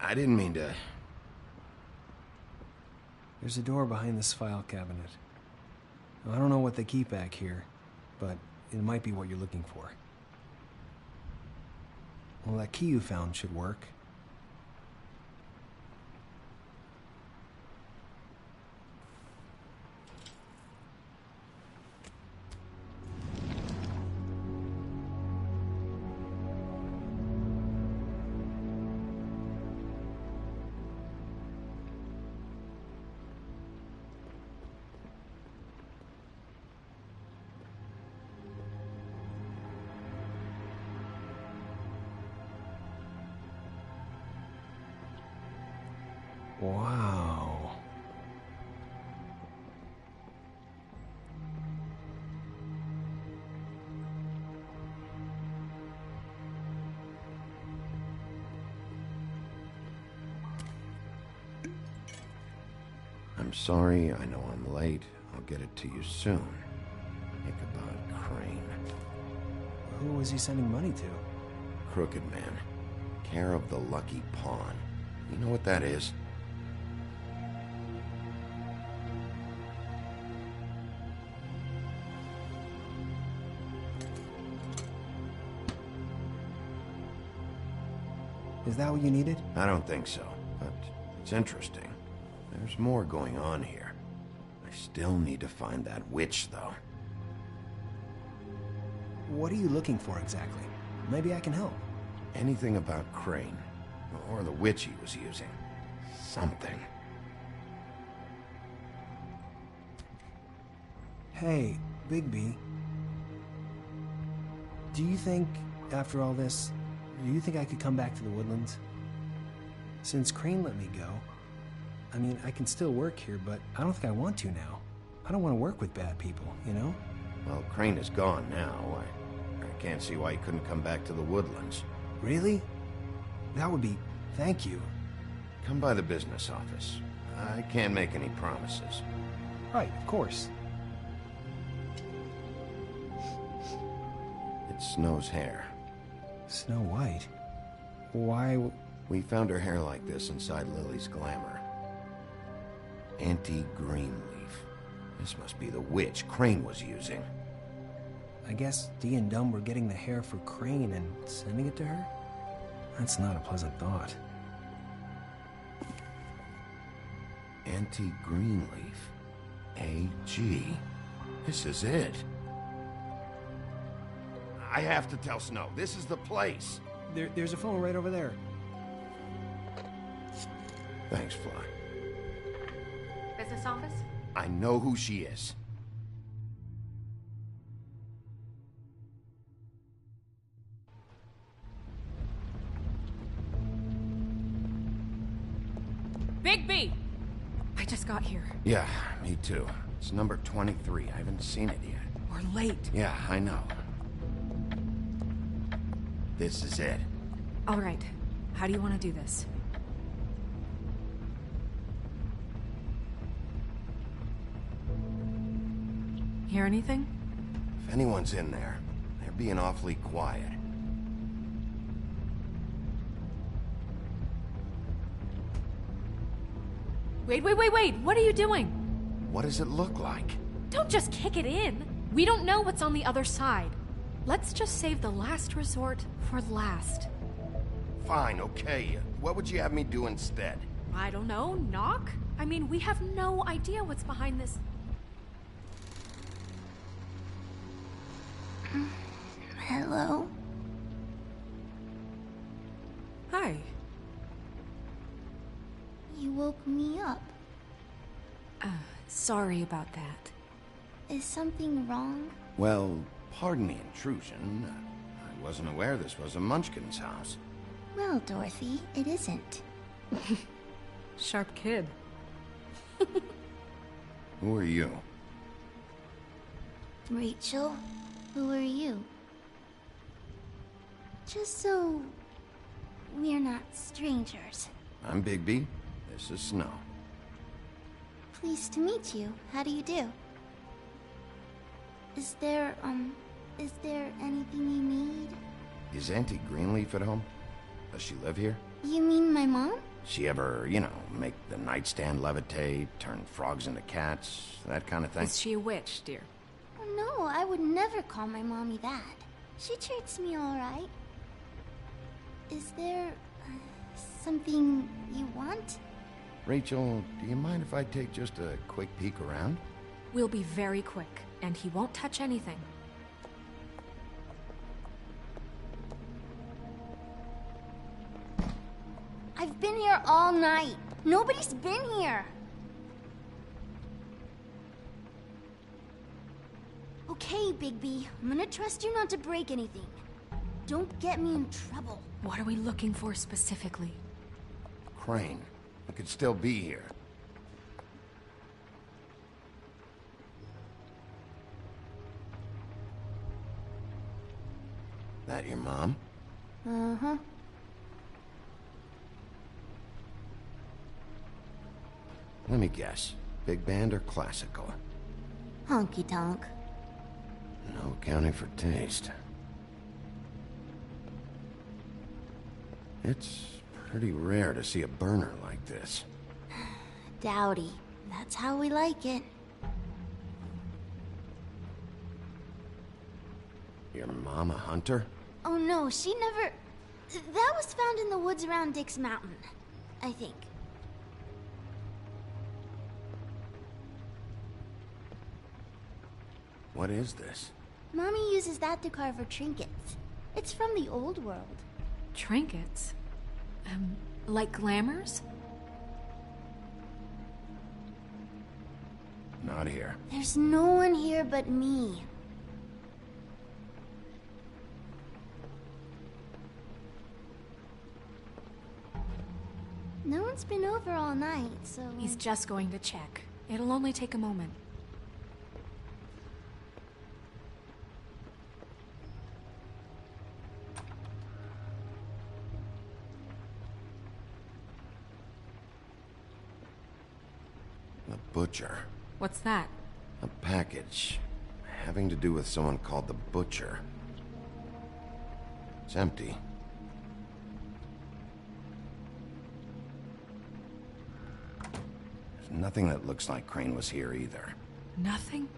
I didn't mean to... There's a door behind this file cabinet. I don't know what they keep back here, but it might be what you're looking for. Well, that key you found should work. Wow. I'm sorry, I know I'm late. I'll get it to you soon. Ichabod Crane. Who was he sending money to? Crooked Man. Care of the Lucky Pawn. You know what that is? Is that what you needed? I don't think so, but it's interesting. There's more going on here. I still need to find that witch, though. What are you looking for exactly? Maybe I can help. Anything about Crane, or the witch he was using. Something. Hey, Bigby. Do you think, after all this, do you think I could come back to the Woodlands? Since Crane let me go, I mean, I can still work here, but I don't think I want to now. I don't want to work with bad people, you know? Well, Crane is gone now. I can't see why he couldn't come back to the Woodlands. Really? That would be... Thank you. Come by the business office. I can't make any promises. Right, of course. It's Snow's hair. Snow White? Why... We found her hair like this inside Lily's glamour. Auntie Greenleaf. This must be the witch Crane was using. I guess Dee and Dum were getting the hair for Crane and sending it to her? That's not a pleasant thought. Auntie Greenleaf. A.G. This is it. I have to tell Snow. This is the place. There's a phone right over there. Thanks, Fly. Business office? I know who she is. Bigby! I just got here. Yeah, me too. It's number 23. I haven't seen it yet. We're late. Yeah, I know. This is it. All right. How do you want to do this? Hear anything? If anyone's in there, they're being awfully quiet. Wait! What are you doing? What does it look like? Don't just kick it in. We don't know what's on the other side. Let's just save the last resort for last. Fine, okay. What would you have me do instead? I don't know. Knock? I mean, we have no idea what's behind this. Hello? Hi. You woke me up. Sorry about that. Is something wrong? Well, pardon the intrusion. I wasn't aware this was a Munchkin's house. Well, Dorothy, it isn't. Sharp kid. Who are you? Rachel, who are you? Just so we're not strangers. I'm Bigby. This is Snow. Pleased to meet you. How do you do? Is there anything you need? Is Auntie Greenleaf at home? Does she live here? You mean my mom? She ever, make the nightstand levitate, turn frogs into cats, that kind of thing? Is she a witch, dear? Oh, no, I would never call my mommy that. She treats me all right. Is there something you want? Rachel, do you mind if I take just a quick peek around? We'll be very quick, and he won't touch anything. I've been here all night. Nobody's been here. Okay, Bigby. I'm gonna trust you not to break anything. Don't get me in trouble. What are we looking for specifically? Crane. He could still be here. That your mom? Uh-huh. Let me guess. Big band or classical? Honky tonk. No accounting for taste. It's pretty rare to see a burner like this. Dowdy. That's how we like it. Your mom a hunter? Oh no, she never... That was found in the woods around Dick's Mountain, I think. What is this? Mommy uses that to carve her trinkets. It's from the old world. Trinkets? Like glamours? Not here. There's no one here but me. No one's been over all night, so... He's just going to check. It'll only take a moment. The Butcher. What's that? A package. Having to do with someone called the Butcher. It's empty. There's nothing that looks like Crane was here either. Nothing?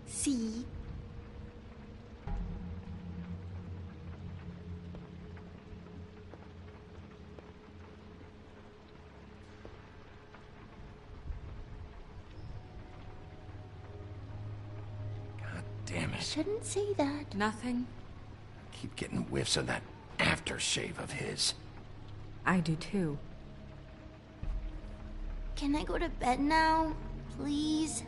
See? Damn it. Shouldn't say that. Nothing. Keep getting whiffs of that aftershave of his. I do too. Can I go to bed now? Please?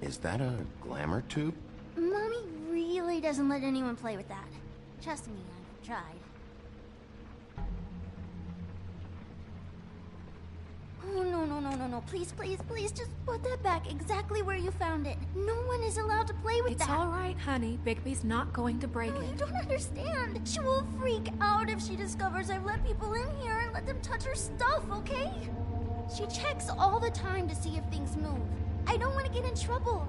Is that a glamour tube? Mommy really doesn't let anyone play with that. Trust me, I've tried. Oh, no. Please, just put that back exactly where you found it. No one is allowed to play with that. It's all right, honey. Bigby's not going to break No, it. you don't understand. She will freak out if she discovers I've let people in here and let them touch her stuff, okay? She checks all the time to see if things move. I don't want to get in trouble.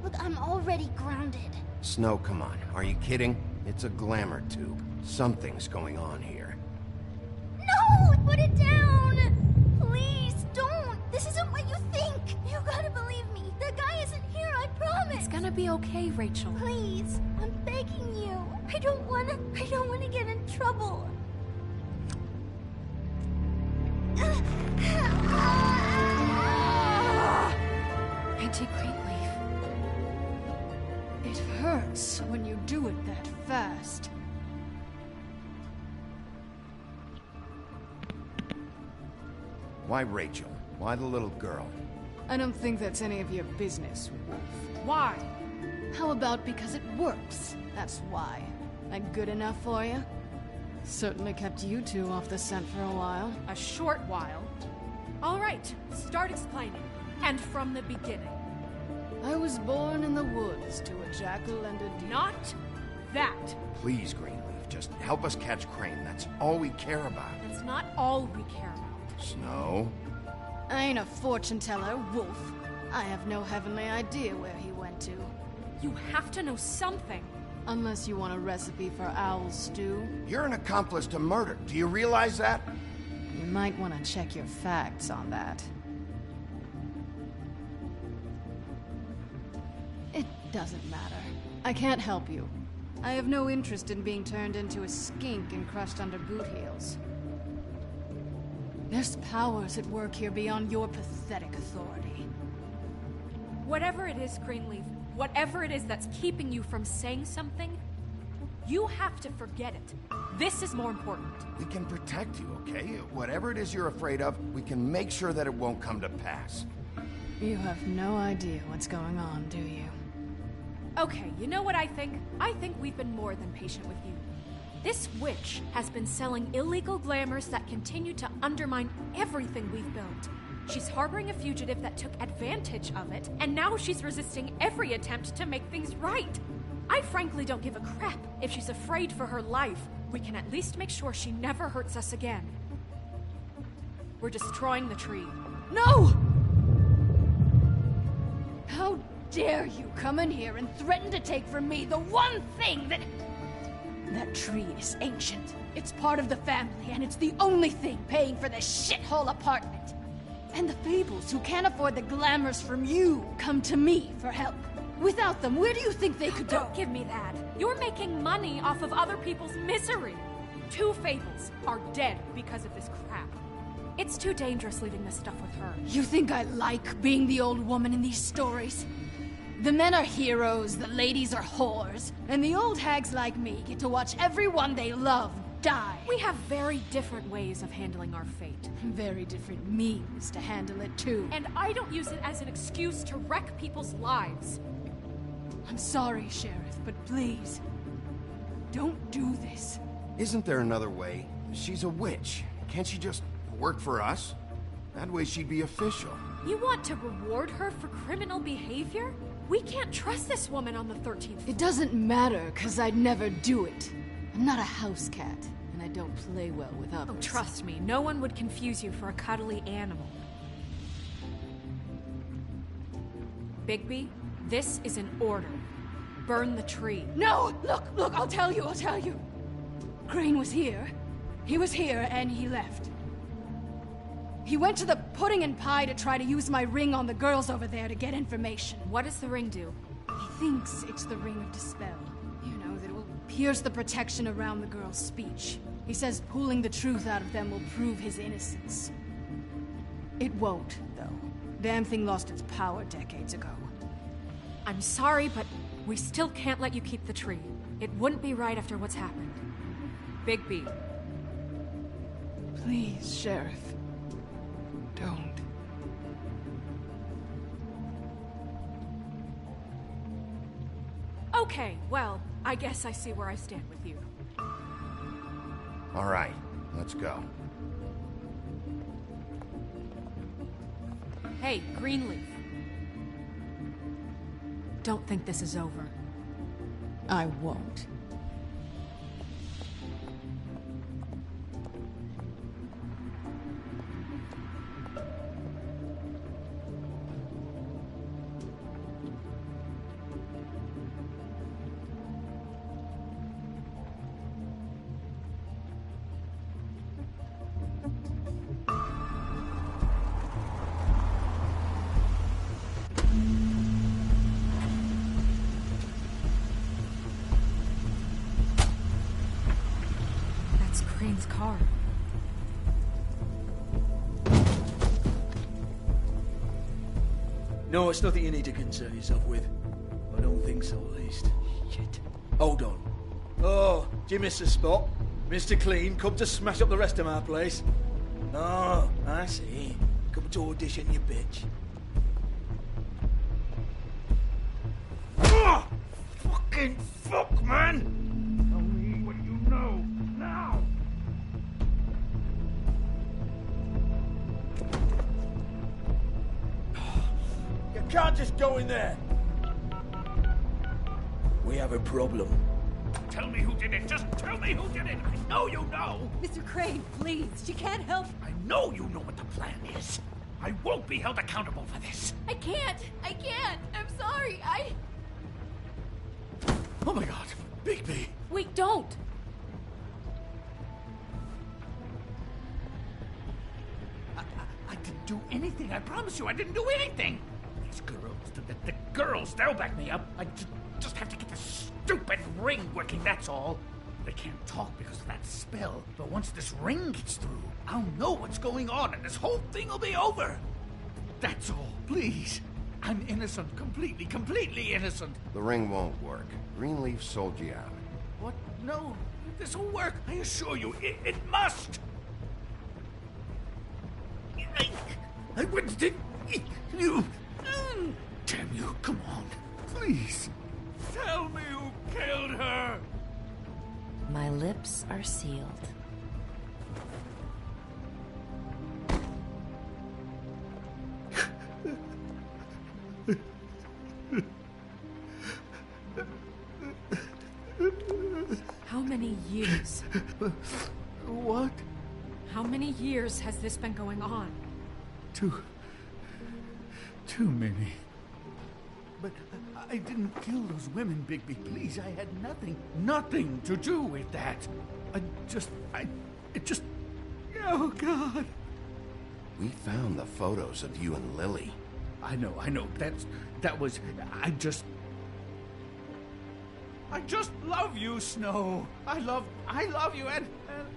Look, I'm already grounded. Snow, come on. Are you kidding? It's a glamour tube. Something's going on here. No! Put it down! Please, don't! This isn't what you think! You gotta believe me. The guy isn't here, I promise! It's gonna be okay, Rachel. Please, I'm begging you. I don't wanna get in trouble. Auntie Greenleaf. It hurts when you do it that fast. Why Rachel? Why the little girl? I don't think that's any of your business, Wolf. Why? How about because it works? That's why. That good enough for you? Certainly kept you two off the scent for a while. A short while. All right, start explaining. And from the beginning. I was born in the woods to a jackal and a deer. Not that. Please, Greenleaf, just help us catch Crane. That's all we care about. That's not all we care about. Snow? I ain't a fortune teller, Wolf. I have no heavenly idea where he went to. You have to know something. Unless you want a recipe for owl stew. You're an accomplice to murder. Do you realize that? You might want to check your facts on that. It doesn't matter. I can't help you. I have no interest in being turned into a skink and crushed under boot heels. There's powers at work here beyond your pathetic authority. Whatever it is, Greenleaf, whatever it is that's keeping you from saying something, you have to forget it. This is more important. We can protect you, okay? Whatever it is you're afraid of, we can make sure that it won't come to pass. You have no idea what's going on, do you? Okay, you know what I think? I think we've been more than patient with you. This witch has been selling illegal glamours that continue to undermine everything we've built. She's harboring a fugitive that took advantage of it, and now she's resisting every attempt to make things right. I frankly don't give a crap if she's afraid for her life. We can at least make sure she never hurts us again. We're destroying the tree. No! How dare you come in here and threaten to take from me the one thing that... That tree is ancient. It's part of the family, and it's the only thing paying for this shithole apartment. And the Fables, who can't afford the glamours from you, come to me for help. Without them, where do you think they could go? Don't give me that. You're making money off of other people's misery. 2 Fables are dead because of this crap. It's too dangerous leaving this stuff with her. You think I like being the old woman in these stories? The men are heroes, the ladies are whores, and the old hags like me get to watch everyone they love die. We have very different ways of handling our fate. Very different means to handle it, too. And I don't use it as an excuse to wreck people's lives. I'm sorry, Sheriff, but please, don't do this. Isn't there another way? She's a witch. Can't she just work for us? That way she'd be official. You want to reward her for criminal behavior? We can't trust this woman on the 13th floor. It doesn't matter, because I'd never do it. I'm not a house cat, and I don't play well with others. Oh, trust me, no one would confuse you for a cuddly animal. Bigby, this is an order. Burn the tree. No! Look, I'll tell you. Crane was here. He was here, and he left. He went to the pudding and pie to try to use my ring on the girls over there to get information. What does the ring do? He thinks it's the ring of dispel. You know, that it will pierce the protection around the girls' speech. He says pulling the truth out of them will prove his innocence. It won't, though. Damn thing lost its power decades ago. I'm sorry, but we still can't let you keep the tree. It wouldn't be right after what's happened. Bigby. Please, Sheriff. Don't. Okay, well, I guess I see where I stand with you. All right, let's go. Hey, Greenleaf. Don't think this is over. I won't. Crane's car. No, it's nothing you need to concern yourself with. I don't think so, at least. Shit. Hold on. Oh, do you miss the spot? Mr. Clean, come to smash up the rest of my place. Oh, I see. Come to audition, you bitch. Oh, fucking fuck, man! Tell me what you know, now! You can't just go in there. We have a problem. Tell me who did it. Just tell me who did it. I know you know. Mr. Crane, please. She can't help. I know you know what the plan is. I won't be held accountable for this. I can't. I can't. I'm sorry. Oh my God, Bigby. Wait, don't. I didn't do anything. I promise you, I didn't do anything. These girls, the girls, they'll back me up. I just have to get this stupid ring working, that's all. They can't talk because of that spell, but once this ring gets through, I'll know what's going on and this whole thing will be over. That's all, please. I'm innocent, completely innocent. The ring won't work. Greenleaf sold you out. What? No, this will work. I assure you, it must. I wouldn't think you. Damn you, come on. Please. Tell me who killed her. My lips are sealed. How many years? What? How many years has this been going on? Too many. But I didn't kill those women, Bigby. Please, I had nothing to do with that. Oh, God. We found the photos of you and Lily. I know. I just love you, Snow. I love you, and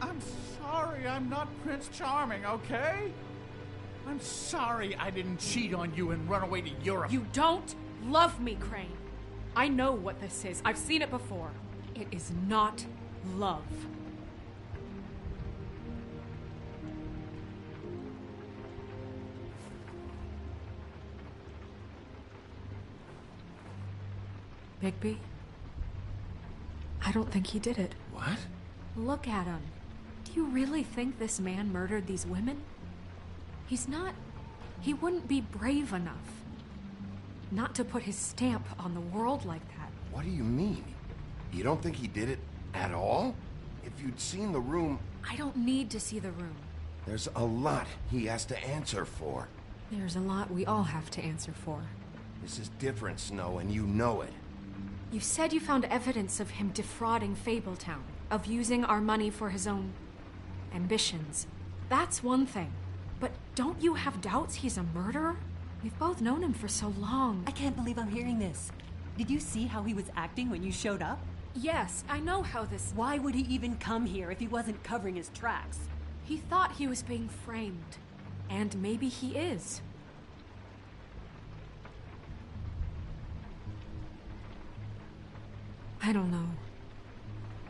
I'm sorry I'm not Prince Charming, okay? I'm sorry I didn't cheat on you and run away to Europe. You don't love me, Crane. I know what this is. I've seen it before. It is not love. Bigby? I don't think he did it. What? Look at him. Do you really think this man murdered these women? He wouldn't be brave enough. Not to put his stamp on the world like that. What do you mean? You don't think he did it at all? If you'd seen the room... I don't need to see the room. There's a lot he has to answer for. There's a lot we all have to answer for. This is different, Snow, and you know it. You said you found evidence of him defrauding Fabletown, of using our money for his own ambitions. That's one thing. But don't you have doubts he's a murderer? We've both known him for so long. I can't believe I'm hearing this. Did you see how he was acting when you showed up? Yes, I know how this... Why would he even come here if he wasn't covering his tracks? He thought he was being framed. And maybe he is. I don't know.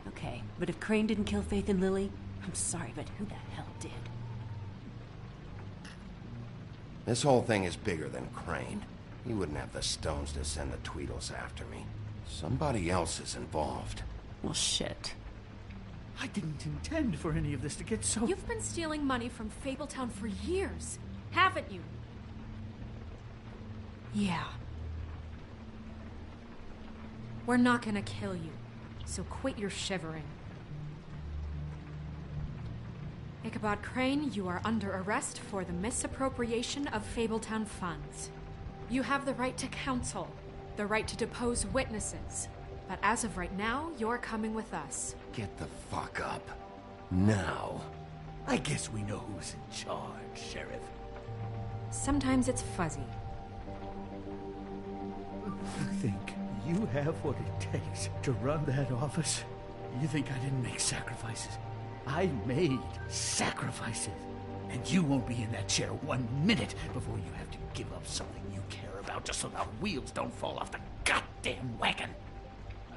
Okay, but if Crane didn't kill Faith and Lily, I'm sorry, but who the hell did? This whole thing is bigger than Crane. He wouldn't have the stones to send the Tweedles after me. Somebody else is involved. Well, shit. I didn't intend for any of this to get so... You've been stealing money from Fabletown for years, haven't you? Yeah. We're not gonna kill you, so quit your shivering. Ichabod Crane, you are under arrest for the misappropriation of Fabletown funds. You have the right to counsel, the right to depose witnesses, but as of right now, you're coming with us. Get the fuck up. Now. I guess we know who's in charge, Sheriff. Sometimes it's fuzzy. You think you have what it takes to run that office? You think I didn't make sacrifices? I made sacrifices. And you won't be in that chair 1 minute before you have to give up something you care about just so the wheels don't fall off the goddamn wagon.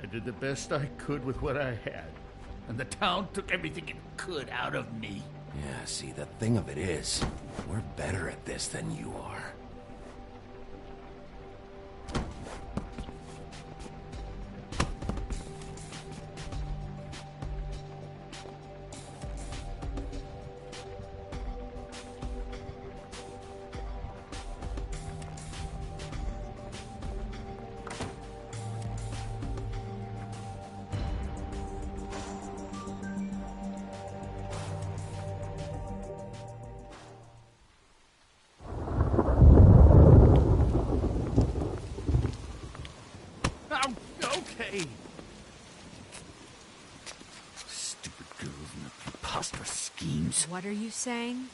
I did the best I could with what I had, and the town took everything it could out of me. Yeah, see, the thing of it is, we're better at this than you are. Stupid girls and their preposterous schemes. What are you saying?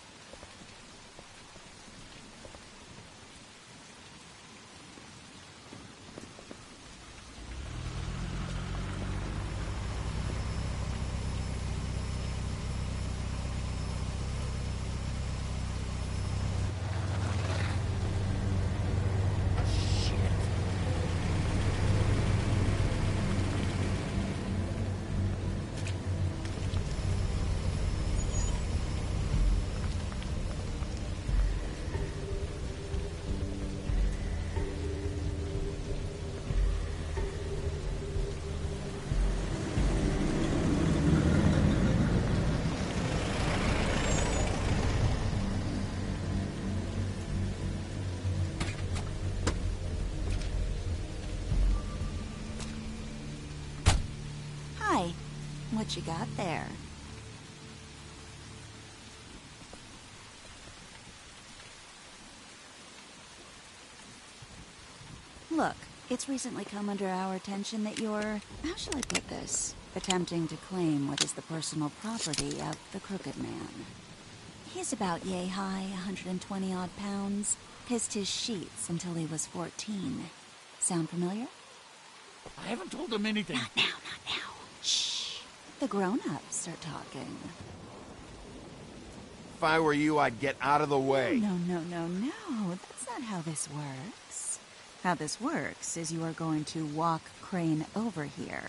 What you got there? Look, it's recently come under our attention that you're, how shall I put this, attempting to claim what is the personal property of the Crooked Man. He's about yay high, 120-odd pounds, pissed his sheets until he was 14. Sound familiar? I haven't told him anything. Not now, not now. Shh. The grown-ups are talking. If I were you, I'd get out of the way. No. That's not how this works. How this works is you are going to walk Crane over here,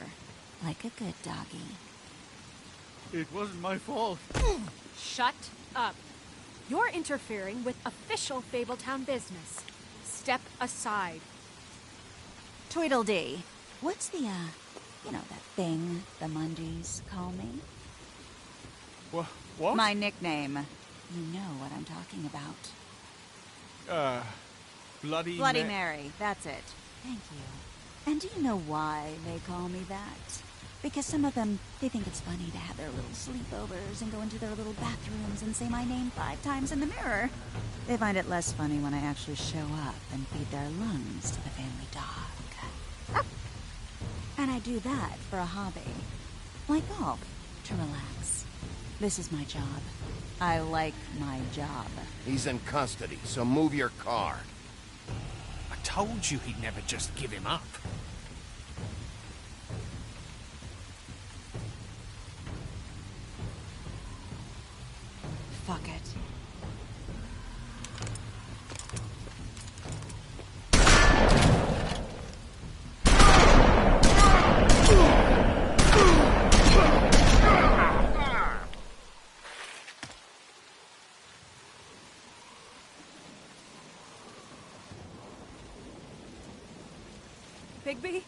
like a good doggy. It wasn't my fault. Shut up. You're interfering with official Fabletown business. Step aside. Tweedledee, what's the, you know, that thing the Mundies call me? What? My nickname. You know what I'm talking about. Bloody Mary, that's it. Thank you. And do you know why they call me that? Because some of them, they think it's funny to have their little sleepovers and go into their little bathrooms and say my name 5 times in the mirror. They find it less funny when I actually show up and feed their lungs to the family dog. And I do that for a hobby. Like golf, to relax. This is my job. I like my job. He's in custody, so move your car. I told you he'd never just give him up. Fuck it. Bigby?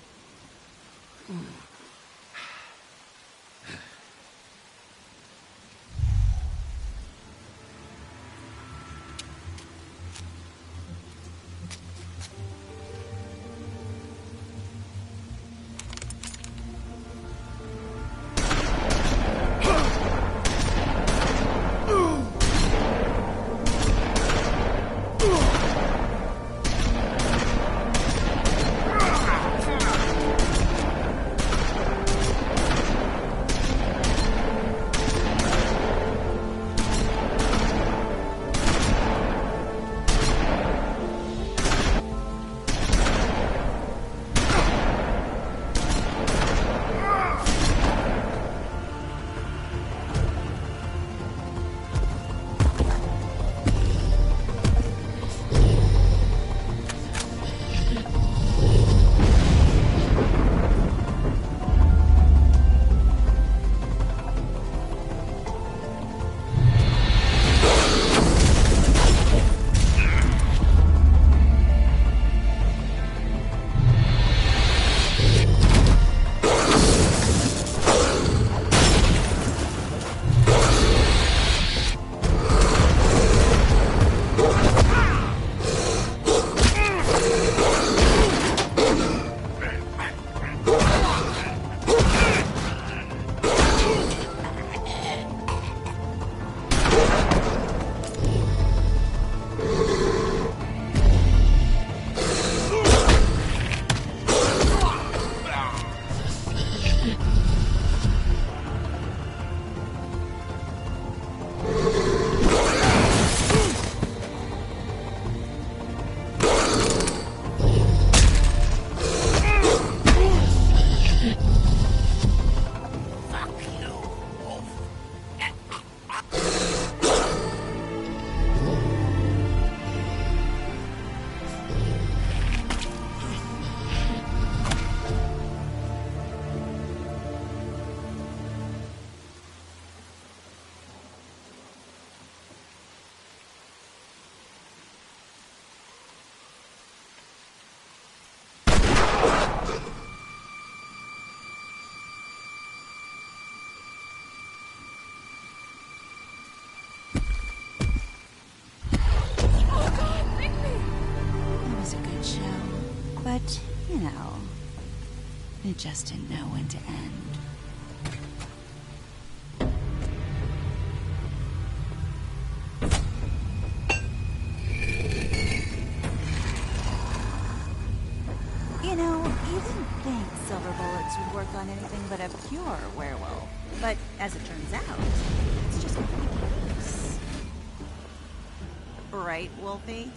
But, you know, it just didn't know when to end. You know, you didn't think silver bullets would work on anything but a pure werewolf. But as it turns out, it's just not the case. Right, Wolfie?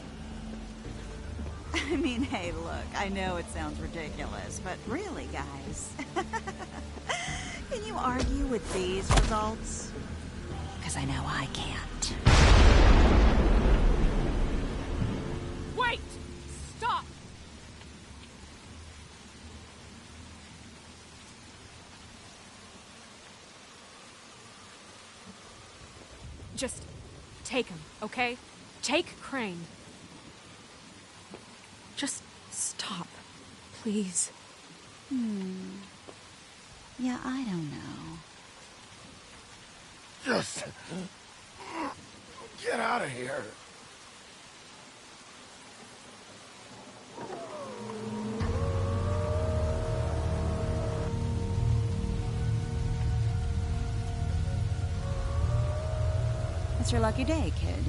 I mean, hey, look, I know it sounds ridiculous, but really, guys, can you argue with these results? Because I know I can't. Wait! Stop! Just take him, okay? Take Crane. Just stop, please. Yeah, I don't know. Just get out of here. It's your lucky day, kid.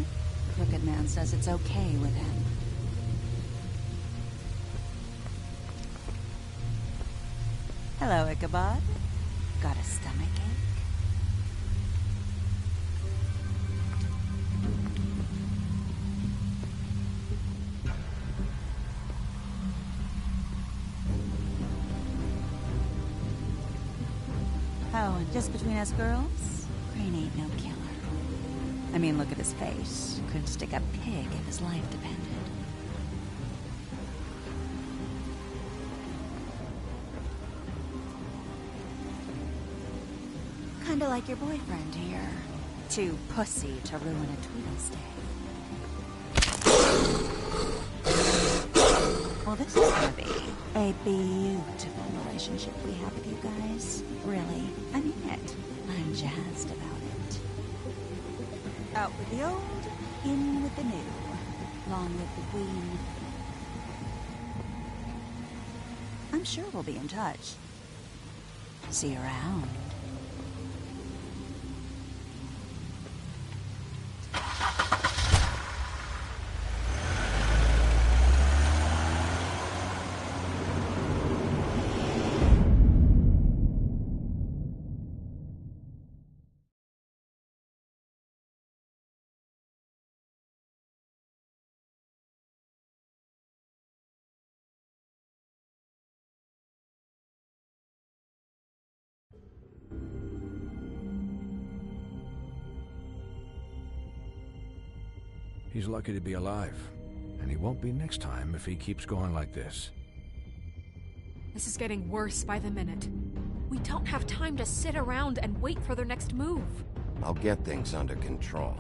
The Crooked Man says it's okay with him. Hello, Ichabod. Got a stomachache? Oh, and just between us girls, Crane ain't no killer. I mean, look at his face. Could stick a pig if his life depended. Kinda like your boyfriend here. Too pussy to ruin a Tweedle's day. Well, this is gonna be a beautiful relationship we have with you guys. Really, I mean it. I'm jazzed about it. Out with the old, in with the new. Long live the Queen. I'm sure we'll be in touch. See you around. He's lucky to be alive, and he won't be next time if he keeps going like this. This is getting worse by the minute. We don't have time to sit around and wait for their next move. I'll get things under control.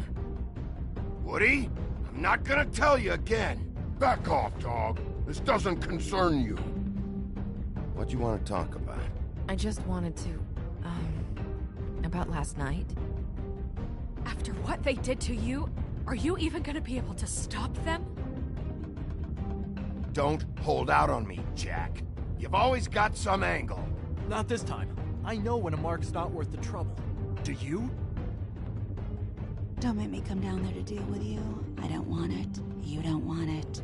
Woody, I'm not gonna tell you again. Back off, dog. This doesn't concern you. What do you want to talk about? I just wanted to, about last night. After what they did to you, are you even gonna be able to stop them? Don't hold out on me, Jack. You've always got some angle. Not this time. I know when a mark's not worth the trouble. Do you? Don't make me come down there to deal with you. I don't want it. You don't want it.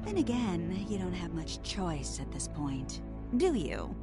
Then again, you don't have much choice at this point, do you?